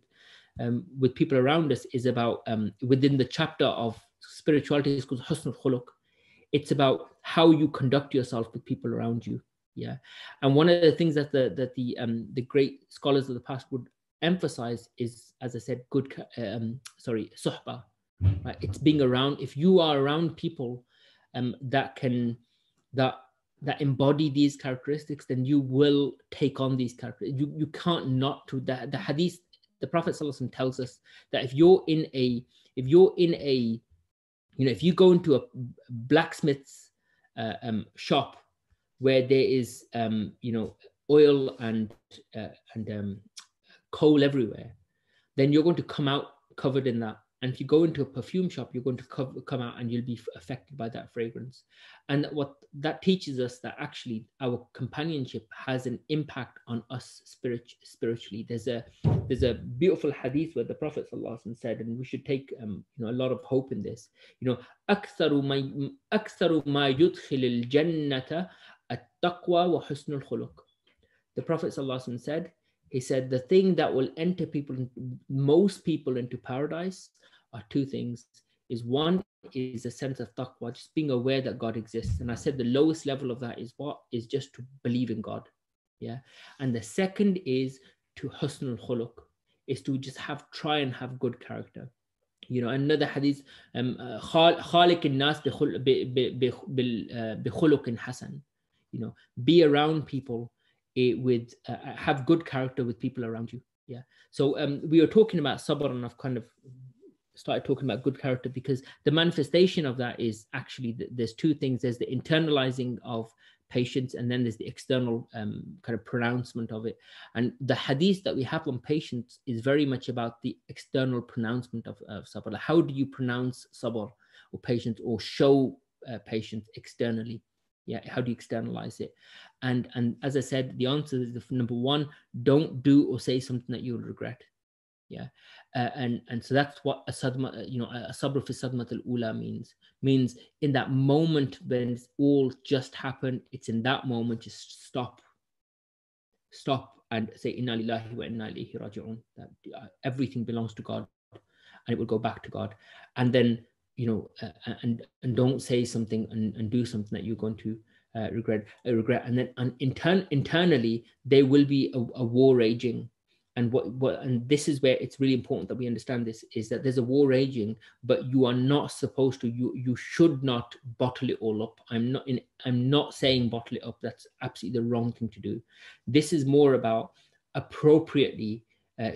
people around us is about within the chapter of spirituality is called husnul khuluq. It's about how you conduct yourself with people around you. Yeah, and one of the things that the great scholars of the past would emphasize is, as I said, good suhbah. Right? It's being around. If you are around people that embody these characteristics, then you will take on these characteristics. You can't not to that. The hadith, the Prophet ﷺ tells us that if you go into a blacksmith's shop where there is oil and coal everywhere, then you're going to come out covered in that. And if you go into a perfume shop, you're going to come out and you'll be affected by that fragrance. And what that teaches us, that actually our companionship has an impact on us spiritually. There's a beautiful hadith where the Prophet ﷺ said, and we should take a lot of hope in this. أكثر ما يدخل الجنة التقوى وحسن الخلق. The Prophet ﷺ said, he said, the thing that will enter most people into paradise are two things. One is a sense of taqwa, just being aware that God exists. And I said the lowest level of that is what? Is just to believe in God. Yeah. And the second is to husnul khuluq, is to just try and have good character. Another hadith, خالق الناس بخلق حسن. Be around people with have good character with people around you. Yeah. So we were talking about sabr, and I've kind of started talking about good character because the manifestation of that is actually there's two things. There's the internalizing of patience, and then there's the external kind of pronouncement of it. And the hadith that we have on patience is very much about the external pronouncement of sabr. How do you pronounce sabr or patience or show patience externally? Yeah, how do you externalize it? And as I said, the answer is number one: don't do or say something that you'll regret. Yeah, and so that's what a sabr fi sadmat al-ula means in that moment when it's all just happened. It's in that moment, just stop and say inna lillahi wa inna ilayhi raji'un, that everything belongs to God and it will go back to God. And then and don't say something and do something that you're going to regret. And then internally there will be a war raging. And and this is where it's really important that we understand this, is that there's a war raging, but you are not supposed to, you should not bottle it all up. I'm not saying bottle it up. That's absolutely the wrong thing to do. This is more about appropriately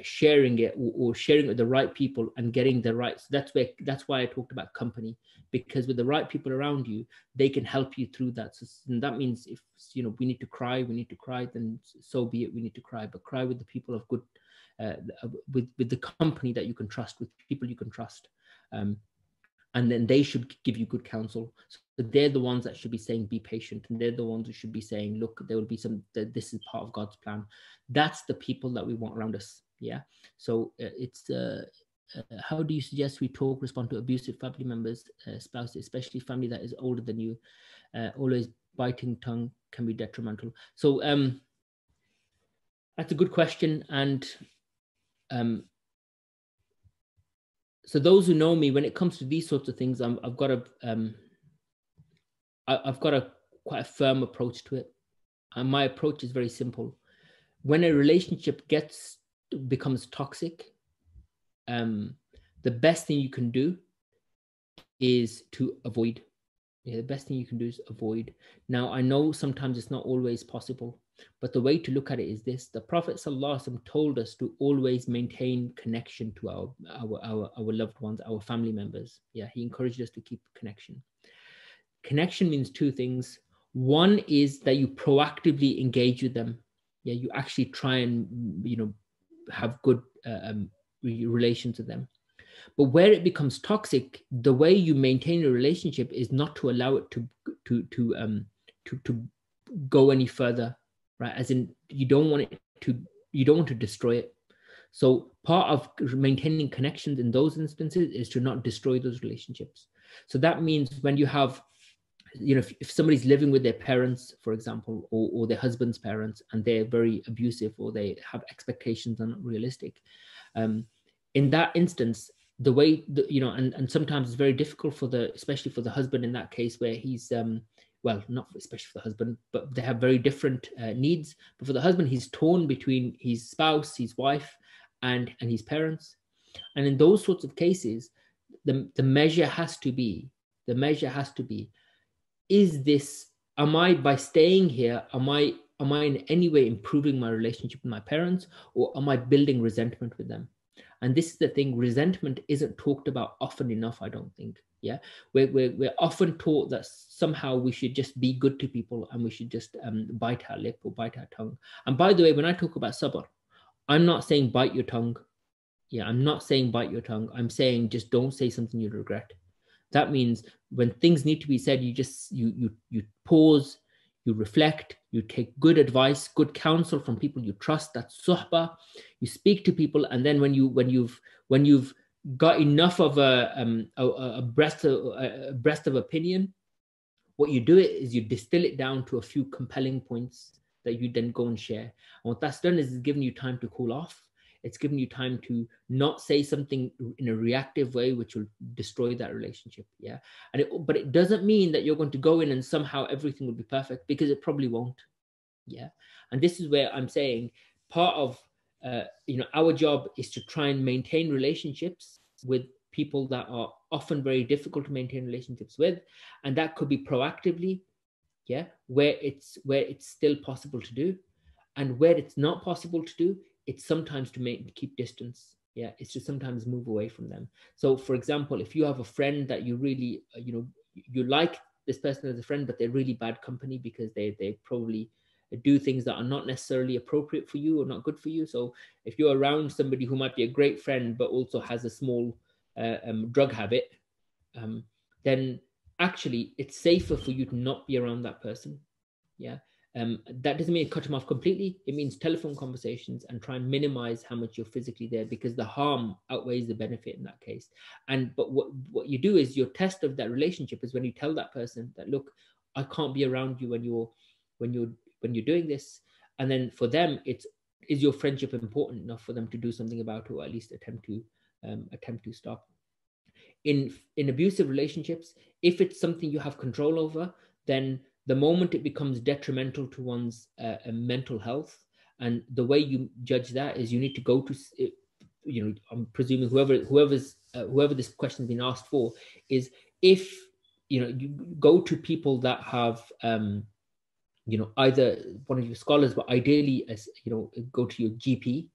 sharing it or sharing it with the right people and getting the right. So that's why I talked about company, because with the right people around you, they can help you through that. So, and that means if we need to cry, then so be it. We need to cry, but cry with the people of good, with the company that you can trust, with people you can trust, and then they should give you good counsel. So they're the ones that should be saying, be patient, and they're the ones who should be saying, look, there will be this is part of God's plan. That's the people that we want around us. Yeah. So it's how do you suggest we respond to abusive family members, spouses, especially family that is older than you? Always biting tongue can be detrimental. So that's a good question. And so those who know me, when it comes to these sorts of things, I've got quite a firm approach to it. And my approach is very simple. When a relationship becomes toxic, the best thing you can do is to avoid. Yeah, the best thing you can do is avoid. Now, I know sometimes it's not always possible. But the way to look at it is this: the Prophet ﷺ told us to always maintain connection to our loved ones, our family members. Yeah, he encouraged us to keep connection. Connection means two things. One is that you proactively engage with them. Yeah, you actually try and have good relations with them. But where it becomes toxic, the way you maintain a relationship is not to allow it to go any further, right? As in, you don't want to destroy it. So part of maintaining connections in those instances is to not destroy those relationships. So that means when you have, if somebody's living with their parents, for example, or their husband's parents, and they're very abusive, or they have expectations that are not realistic, in that instance, the way and sometimes it's very difficult especially for the husband in that case, where he's well, not especially for the husband, but they have very different needs. But for the husband, he's torn between his spouse, his wife, and his parents. And in those sorts of cases, the measure has to be, is this, by staying here, am I in any way improving my relationship with my parents, or am I building resentment with them? And this is the thing: resentment isn't talked about often enough, I don't think. Yeah, we're often taught that somehow we should just be good to people, and we should just bite our lip or bite our tongue. And by the way, when I talk about sabr, I'm not saying bite your tongue. Yeah, I'm not saying bite your tongue. I'm saying just don't say something you regret. That means when things need to be said, you just you pause, you reflect, you take good advice, good counsel from people you trust. That's suhbah. You speak to people, and then when you've got enough of a breadth of opinion, what you do is you distill it down to a few compelling points that you then go and share. And what that's done is it's given you time to cool off. It's given you time to not say something in a reactive way, which will destroy that relationship. Yeah. But it doesn't mean that you're going to go in and somehow everything will be perfect, because it probably won't. Yeah. And this is where I'm saying part of, our job is to try and maintain relationships with people that are often very difficult to maintain relationships with. And that could be proactively, yeah, where it's still possible to do. And where it's not possible to do, it's sometimes to keep distance. Yeah, it's to sometimes move away from them. So, for example, if you have a friend that you really, you like this person as a friend, but they're really bad company because they probably do things that are not necessarily appropriate for you or not good for you. So, if you're around somebody who might be a great friend but also has a small drug habit, then actually it's safer for you to not be around that person. Yeah. That doesn't mean cut them off completely. It means telephone conversations and try and minimize how much you're physically there, because the harm outweighs the benefit in that case. But what you do is, your test of that relationship is when you tell that person that, look, I can't be around you when you're doing this. And then for them, is your friendship important enough for them to do something about it, or at least attempt to stop? In abusive relationships, if it's something you have control over, then the moment it becomes detrimental to one's mental health, and the way you judge that is you need to go to, I'm presuming whoever this question has been asked for, is if, you go to people that have, either one of your scholars, but ideally, as go to your GP,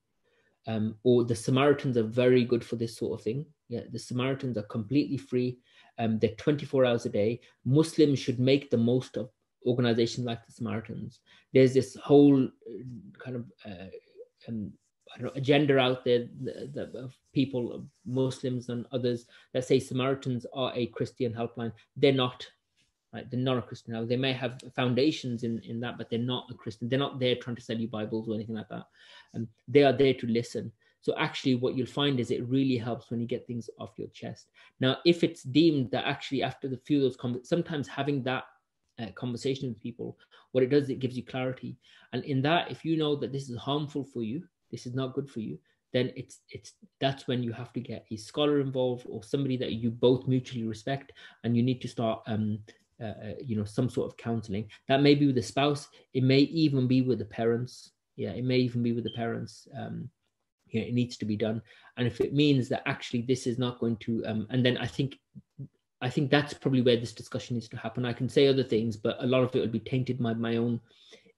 or the Samaritans are very good for this sort of thing. Yeah, the Samaritans are completely free. They're 24 hours a day. Muslims should make the most of organizations like the Samaritans. There's this whole kind of agenda out there of people, Muslims and others, that say Samaritans are a Christian helpline. They're not. Right? They're not a Christian. Now, they may have foundations in that, but they're not a Christian. They're not there trying to sell you Bibles or anything like that. They are there to listen. So actually what you'll find is it really helps when you get things off your chest. Now, if it's deemed that actually after the few of those, sometimes having that conversation with people, what it does, it gives you clarity. And in that, if you know that this is harmful for you, this is not good for you, then that's when you have to get a scholar involved, or somebody that you both mutually respect, and you need to start some sort of counseling. That may be with the spouse, it may even be with the parents. Yeah, it may even be with the parents. It needs to be done. And if it means that actually this is not going to, and then I think that's probably where this discussion needs to happen. I can say other things, but a lot of it will be tainted by my own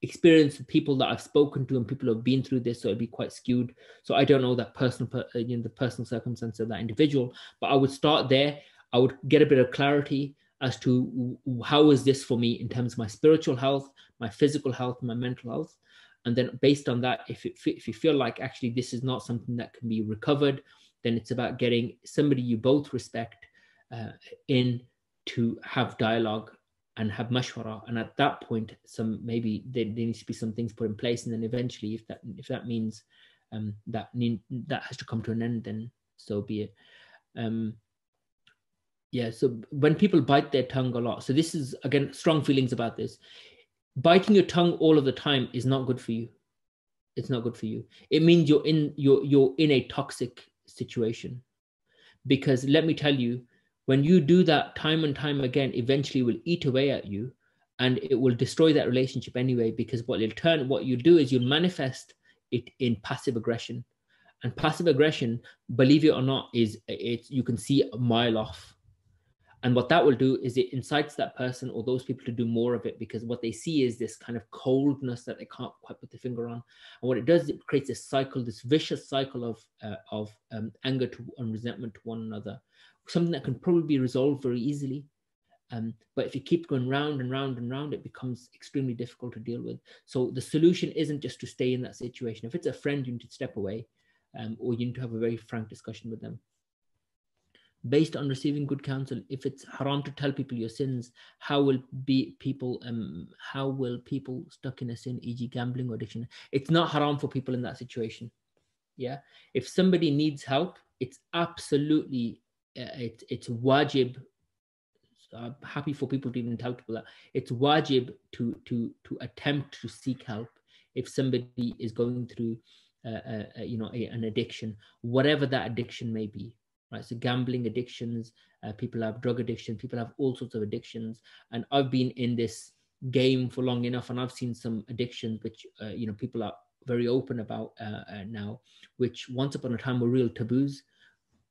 experience with people that I've spoken to and people who have been through this, so it'd be quite skewed. So I don't know that the personal circumstance of that individual, but I would start there. I would get a bit of clarity as to how is this for me in terms of my spiritual health, my physical health, my mental health. And then based on that, if you feel like actually this is not something that can be recovered, then it's about getting somebody you both respect in to have dialogue and have mashwara. And at that point, maybe there needs to be some things put in place. And then eventually, if that means that has to come to an end, then so be it. Yeah, so when people bite their tongue a lot, so this is, again, strong feelings about this. Biting your tongue all of the time is not good for you. It's not good for you. It means you're in a toxic situation. Because let me tell you, when you do that time and time again, eventually it will eat away at you and it will destroy that relationship anyway, because what you do is you'll manifest it in passive aggression. And passive aggression, believe it or not, you can see a mile off. And what that will do is it incites that person or those people to do more of it, because what they see is this kind of coldness that they can't quite put their finger on. And what it does, it creates this cycle, this vicious cycle of anger and resentment to one another, something that can probably be resolved very easily. But if you keep going round and round and round, it becomes extremely difficult to deal with. So the solution isn't just to stay in that situation. If it's a friend, you need to step away, or you need to have a very frank discussion with them. Based on receiving good counsel, if it's haram to tell people your sins, how will people stuck in a sin, e.g. gambling or addiction? It's not haram for people in that situation. Yeah, if somebody needs help, it's absolutely it's wajib. So I'm happy for people to even tell people that it's wajib to attempt to seek help if somebody is going through an addiction, whatever that addiction may be. Right, so gambling addictions, people have drug addiction, people have all sorts of addictions. And I've been in this game for long enough, and I've seen some addictions which people are very open about now, which once upon a time were real taboos.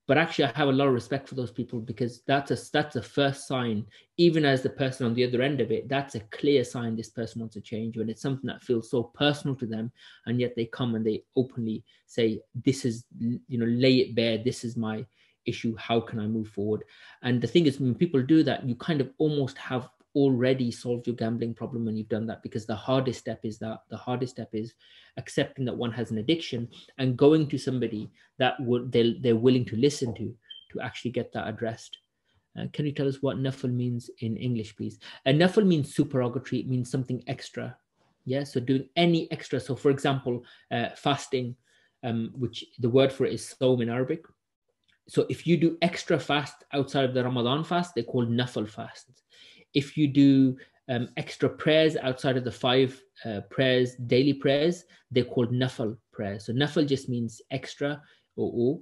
But actually, I have a lot of respect for those people, because that's a first sign, even as the person on the other end of it, that's a clear sign this person wants to change, when it's something that feels so personal to them, and yet they come and they openly say, this is, lay it bare, this is my issue, how can I move forward? And the thing is, when people do that, you kind of almost have already solved your gambling problem when you've done that, because the hardest step is accepting that one has an addiction and going to somebody that they're willing to listen to actually get that addressed. Can you tell us what nafl means in English, please? Nafl means supererogatory. It means something extra. Yeah, so doing any extra. So for example, fasting, which the word for it is sawm in Arabic. So if you do extra fast outside of the Ramadan fast, they're called nafl fasts. If you do extra prayers outside of the 5 prayers, daily prayers, they're called nafl prayers. So nafl just means extra or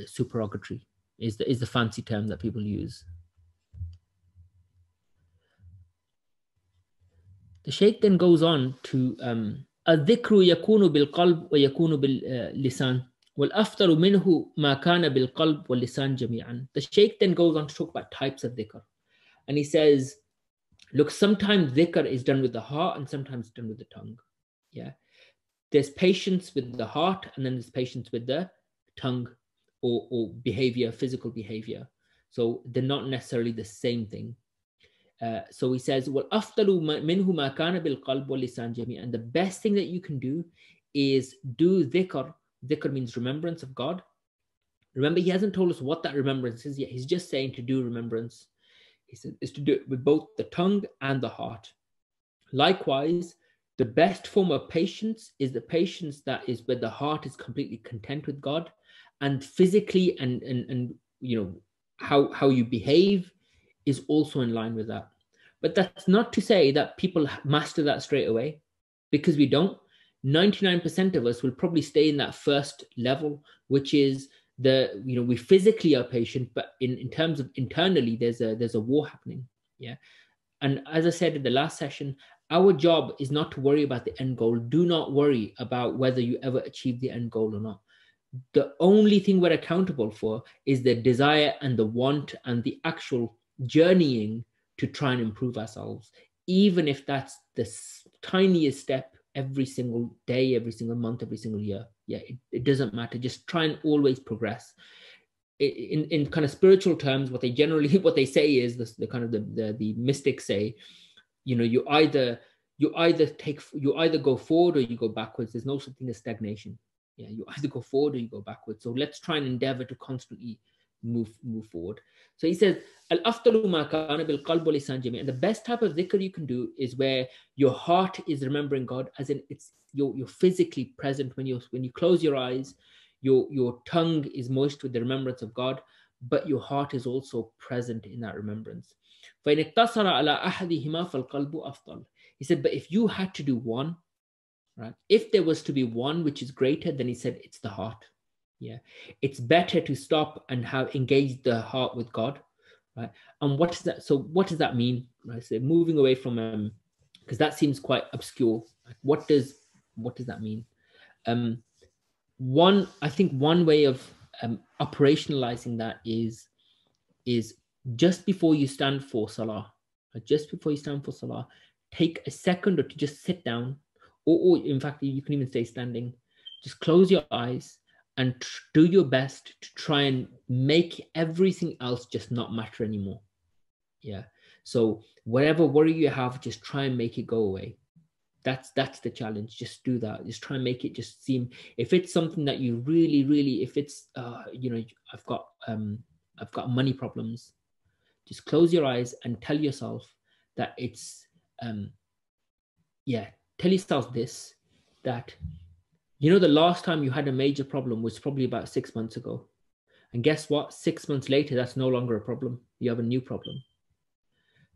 supererogatory is the fancy term that people use. The Shaykh then goes on to al-dhikru yakunu bil-qalb wa yakunu bil-lisan. وَالْأَفْضَلُ مِنْهُ مَا كَانَ بِالْقَلْبِ وَاللِّسَانِ جَمِيعًا. The Shaykh then goes on to talk about types of dhikr. And he says, look, sometimes dhikr is done with the heart and sometimes done with the tongue. Yeah, there's patience with the heart and then there's patience with the tongue or behavior, physical behavior. So they're not necessarily the same thing. So he says, وَالْأَفْضَلُ مِنْهُ مَا كَانَ بِالْقَلْبِ وَاللِّسَانِ جَمِيعًا. And the best thing that you can do is do dhikr. Dhikr means remembrance of God. Remember, he hasn't told us what that remembrance is yet. He's just saying to do remembrance. He said is to do it with both the tongue and the heart. Likewise, the best form of patience is the patience that is where the heart is completely content with God, and physically and how you behave is also in line with that. But that's not to say that people master that straight away, because we don't. 99% of us will probably stay in that first level, which is we physically are patient, but in terms of internally, there's a war happening. Yeah. And as I said in the last session, our job is not to worry about the end goal. Do not worry about whether you ever achieve the end goal or not. The only thing we're accountable for is the desire and the want and the actual journeying to try and improve ourselves. even if that's the tiniest step every single day, every single month, every single year. Yeah, it doesn't matter. Just try and always progress. In kind of spiritual terms, what they generally, what they say is this, the kind of the mystics say, you know, you either go forward or you go backwards. There's no such thing as stagnation. Yeah, you either go forward or you go backwards. So let's try and endeavor to constantly move forward. So he says, al-afdalu ma kana bil qalb wal lisan jami'. And the best type of dhikr you can do is where your heart is remembering God, as in it's you're physically present when you close your eyes. Your tongue is moist with the remembrance of God, but your heart is also present in that remembrance. فَإِنِ اقْتَصَرَ عَلَى أَحَدِهِمَا فَالْقَلْبُ أَفْضَلُ. He said, but if you had to do one, right? If there was to be one which is greater, then he said it's the heart. Yeah, it's better to stop and have engaged the heart with God, right? And what is that? So what does that mean? Right? So moving away from because that seems quite obscure. What does that mean? I think one way of operationalizing that is just before you stand for salah, take a second or to just sit down, or in fact, you can even stay standing. Just close your eyes and do your best to try and make everything else just not matter anymore. Yeah. So whatever worry you have, just try and make it go away. That's the challenge. Just do that. Just try and make it just seem, if it's something that you really, if it's you know, I've got money problems, just close your eyes and tell yourself that it's tell yourself this, that you know, the last time you had a major problem was probably about 6 months ago, and guess what, 6 months later that's no longer a problem. You have a new problem.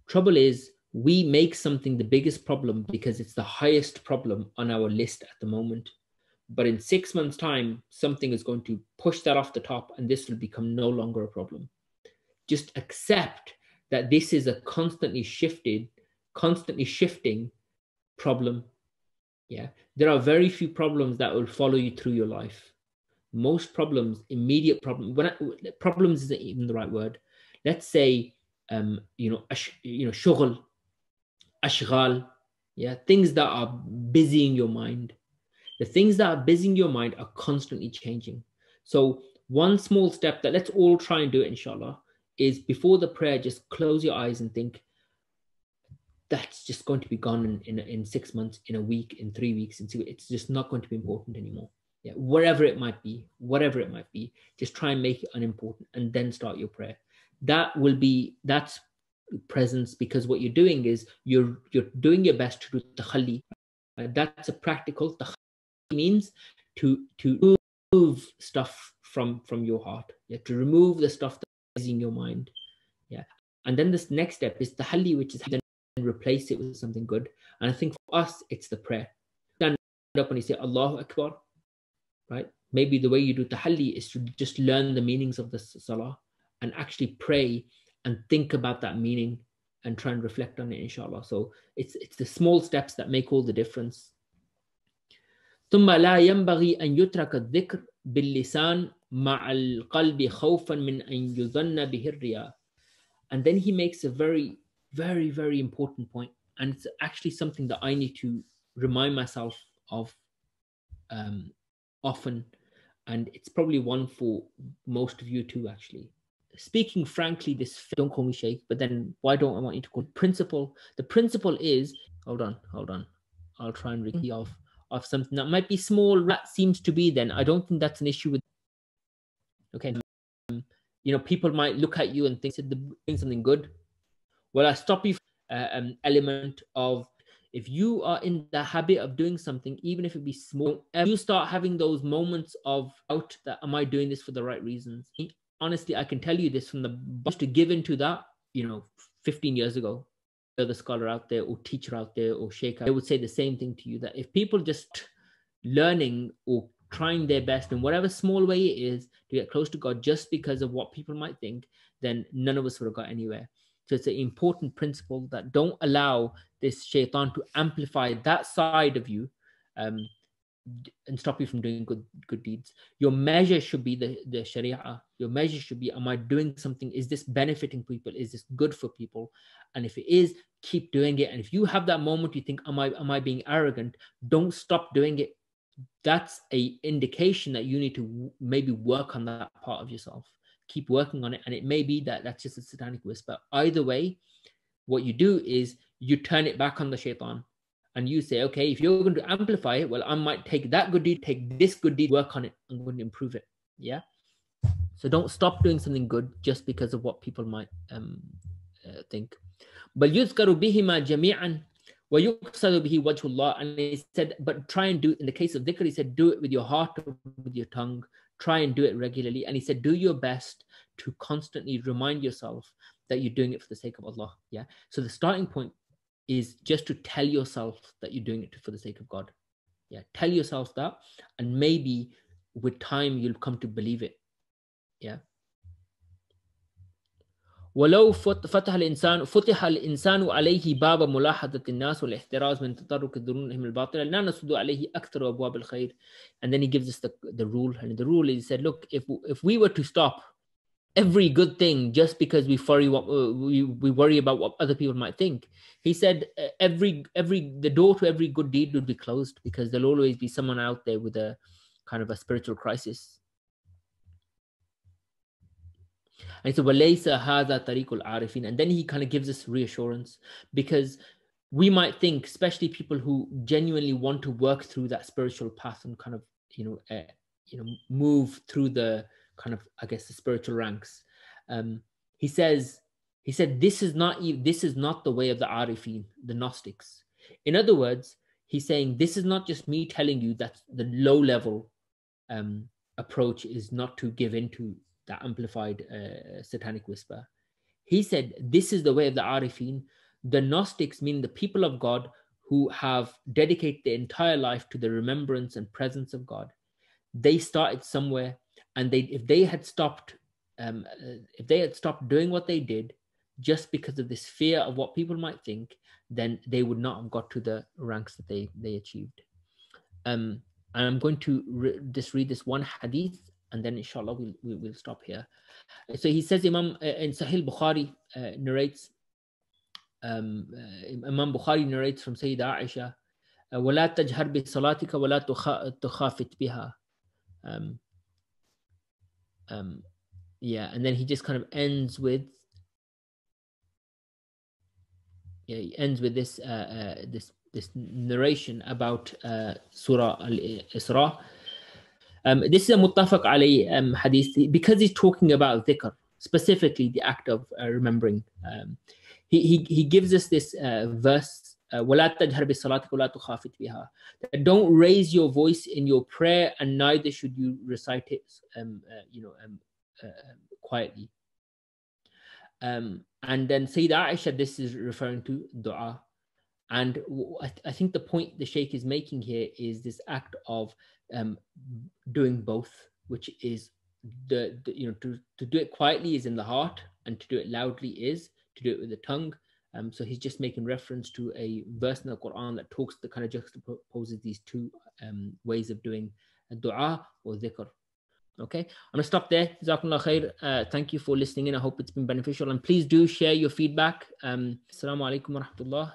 Trouble is, we make something the biggest problem because it's the highest problem on our list at the moment. But in 6 months' time, something is going to push that off the top, and this will become no longer a problem. Just accept that this is a constantly shifting problem. Yeah, there are very few problems that will follow you through your life. Most problems, immediate problems. Problems isn't even the right word. Let's say, shughul, ashghal, yeah, things that are busying your mind. The things that are busying your mind are constantly changing. So one small step that let's all try and do it, inshallah, is before the prayer, just close your eyes and think, that's just going to be gone in 6 months, in a week, in 3 weeks, and it's just not going to be important anymore. Yeah, whatever it might be, just try and make it unimportant, and then start your prayer. That's presence, because what you're doing is you're doing your best to do takhalli. That's a practical. Takhalli means to remove stuff from your heart. Yeah, to remove the stuff that is in your mind. Yeah, and then this next step is tahalli, which is then replace it with something good. And I think for us, it's the prayer. Stand up and you say Allahu Akbar, right? Maybe the way you do tahalli is to just learn the meanings of the salah and actually pray and think about that meaning and try and reflect on it, inshallah. So it's the small steps that make all the difference. ثم لا ينبغي أن يترك الذكر باللسان مع القلب خوفا من أن يظن به الرياء. And then he makes a very, very, very important point, and it's actually something that I need to remind myself of often, and it's probably one for most of you too, actually. Speaking frankly, this, don't call me Sheikh, but then why don't I want you to call it principle? The principle is, hold on, I'll try and read of something that might be small. That seems to be, then I don't think that's an issue with, okay, people might look at you and think they're doing something good. Well, I stop you from element of, if you are in the habit of doing something, even if it be small, you start having those moments of doubt that, am I doing this for the right reasons? Honestly, I can tell you this from the best to give into that, 15 years ago, the other scholar out there or teacher out there or sheikh, they would say the same thing to you, that if people just learning or trying their best in whatever small way it is to get close to God just because of what people might think, then none of us would have got anywhere. So it's an important principle that don't allow this shaitan to amplify that side of you. and stop you from doing good deeds. Your measure should be the Sharia. Your measure should be, am I doing something? Is this benefiting people? Is this good for people? And if it is, keep doing it. And if you have that moment, you think, am I being arrogant? Don't stop doing it. That's a indication that you need to maybe work on that part of yourself. Keep working on it. And it may be that that's just a satanic whisper. Either way, what you do is you turn it back on the shaitan. And you say, okay, if you're going to amplify it, well, I might take that good deed, take this good deed, work on it. I'm going to improve it. Yeah. So don't stop doing something good just because of what people might think. But يذكر بهما جميعا ويقصد به وجه الله. And he said, but try and do, in the case of dhikr, he said, do it with your heart, with your tongue. Try and do it regularly. And he said, do your best to constantly remind yourself that you're doing it for the sake of Allah. Yeah. So the starting point is just to tell yourself that you're doing it for the sake of God. Yeah, tell yourself that, and maybe with time you'll come to believe it. Yeah. ولو فتح الإنسان عليه باب ملاحظة الناس والاحتراز من تطرق ذنوبهم الباطلة لا نسد عليه أكثر أبواب الخير. And then he gives us the rule, and the rule is, he said, look, if we were to stop every good thing just because we worry about what other people might think, he said the door to every good deed would be closed, because there'll always be someone out there with a kind of a spiritual crisis. And he said, وَلَيْسَ هَذَا طَرِيقُ الْعَارِفِينَ. And then he kind of gives us reassurance, because we might think, especially people who genuinely want to work through that spiritual path and kind of move through the kind of, I guess, the spiritual ranks. He said, this is not the way of the Arifin, the Gnostics. In other words, he's saying, this is not just me telling you that the low level approach is not to give into that amplified satanic whisper. He said, this is the way of the Arifin. The Gnostics, meaning the people of God who have dedicated their entire life to the remembrance and presence of God. They started somewhere, and if they had stopped doing what they did just because of this fear of what people might think, then they would not have got to the ranks that they achieved. And I'm going to just read this one hadith, and then inshallah we'll stop here. So he says, Imam in Sahih Bukhari narrates, Imam Bukhari narrates from Sayyidah Aisha, وَلَا تَجْهَرْ بِصَلَاتِكَ وَلَا تُخَافِتْ بِهَا. Yeah, and then he just kind of ends with this this narration about Surah Al-Isra. This is a muttafaq alayhi hadith, because he's talking about dhikr, specifically the act of remembering. He gives us this verse, وَلَا تَجْهَرْ بِصَلَاتِكَ وَلَا تُخَافِتْ بِهَا. Don't raise your voice in your prayer, and neither should you recite it quietly. And then Sayyidah Aisha, this is referring to dua. And I think the point the Shaykh is making here is this act of doing both, which is to do it quietly is in the heart, and to do it loudly is to do it with the tongue. So he's just making reference to a verse in the Quran that kind of juxtaposes these two ways of doing dua or dhikr. Okay, I'm gonna stop there. Jazakumullah khair. Thank you for listening in. I hope it's been beneficial, and please do share your feedback. Assalamu alaikum wa rahmatullah.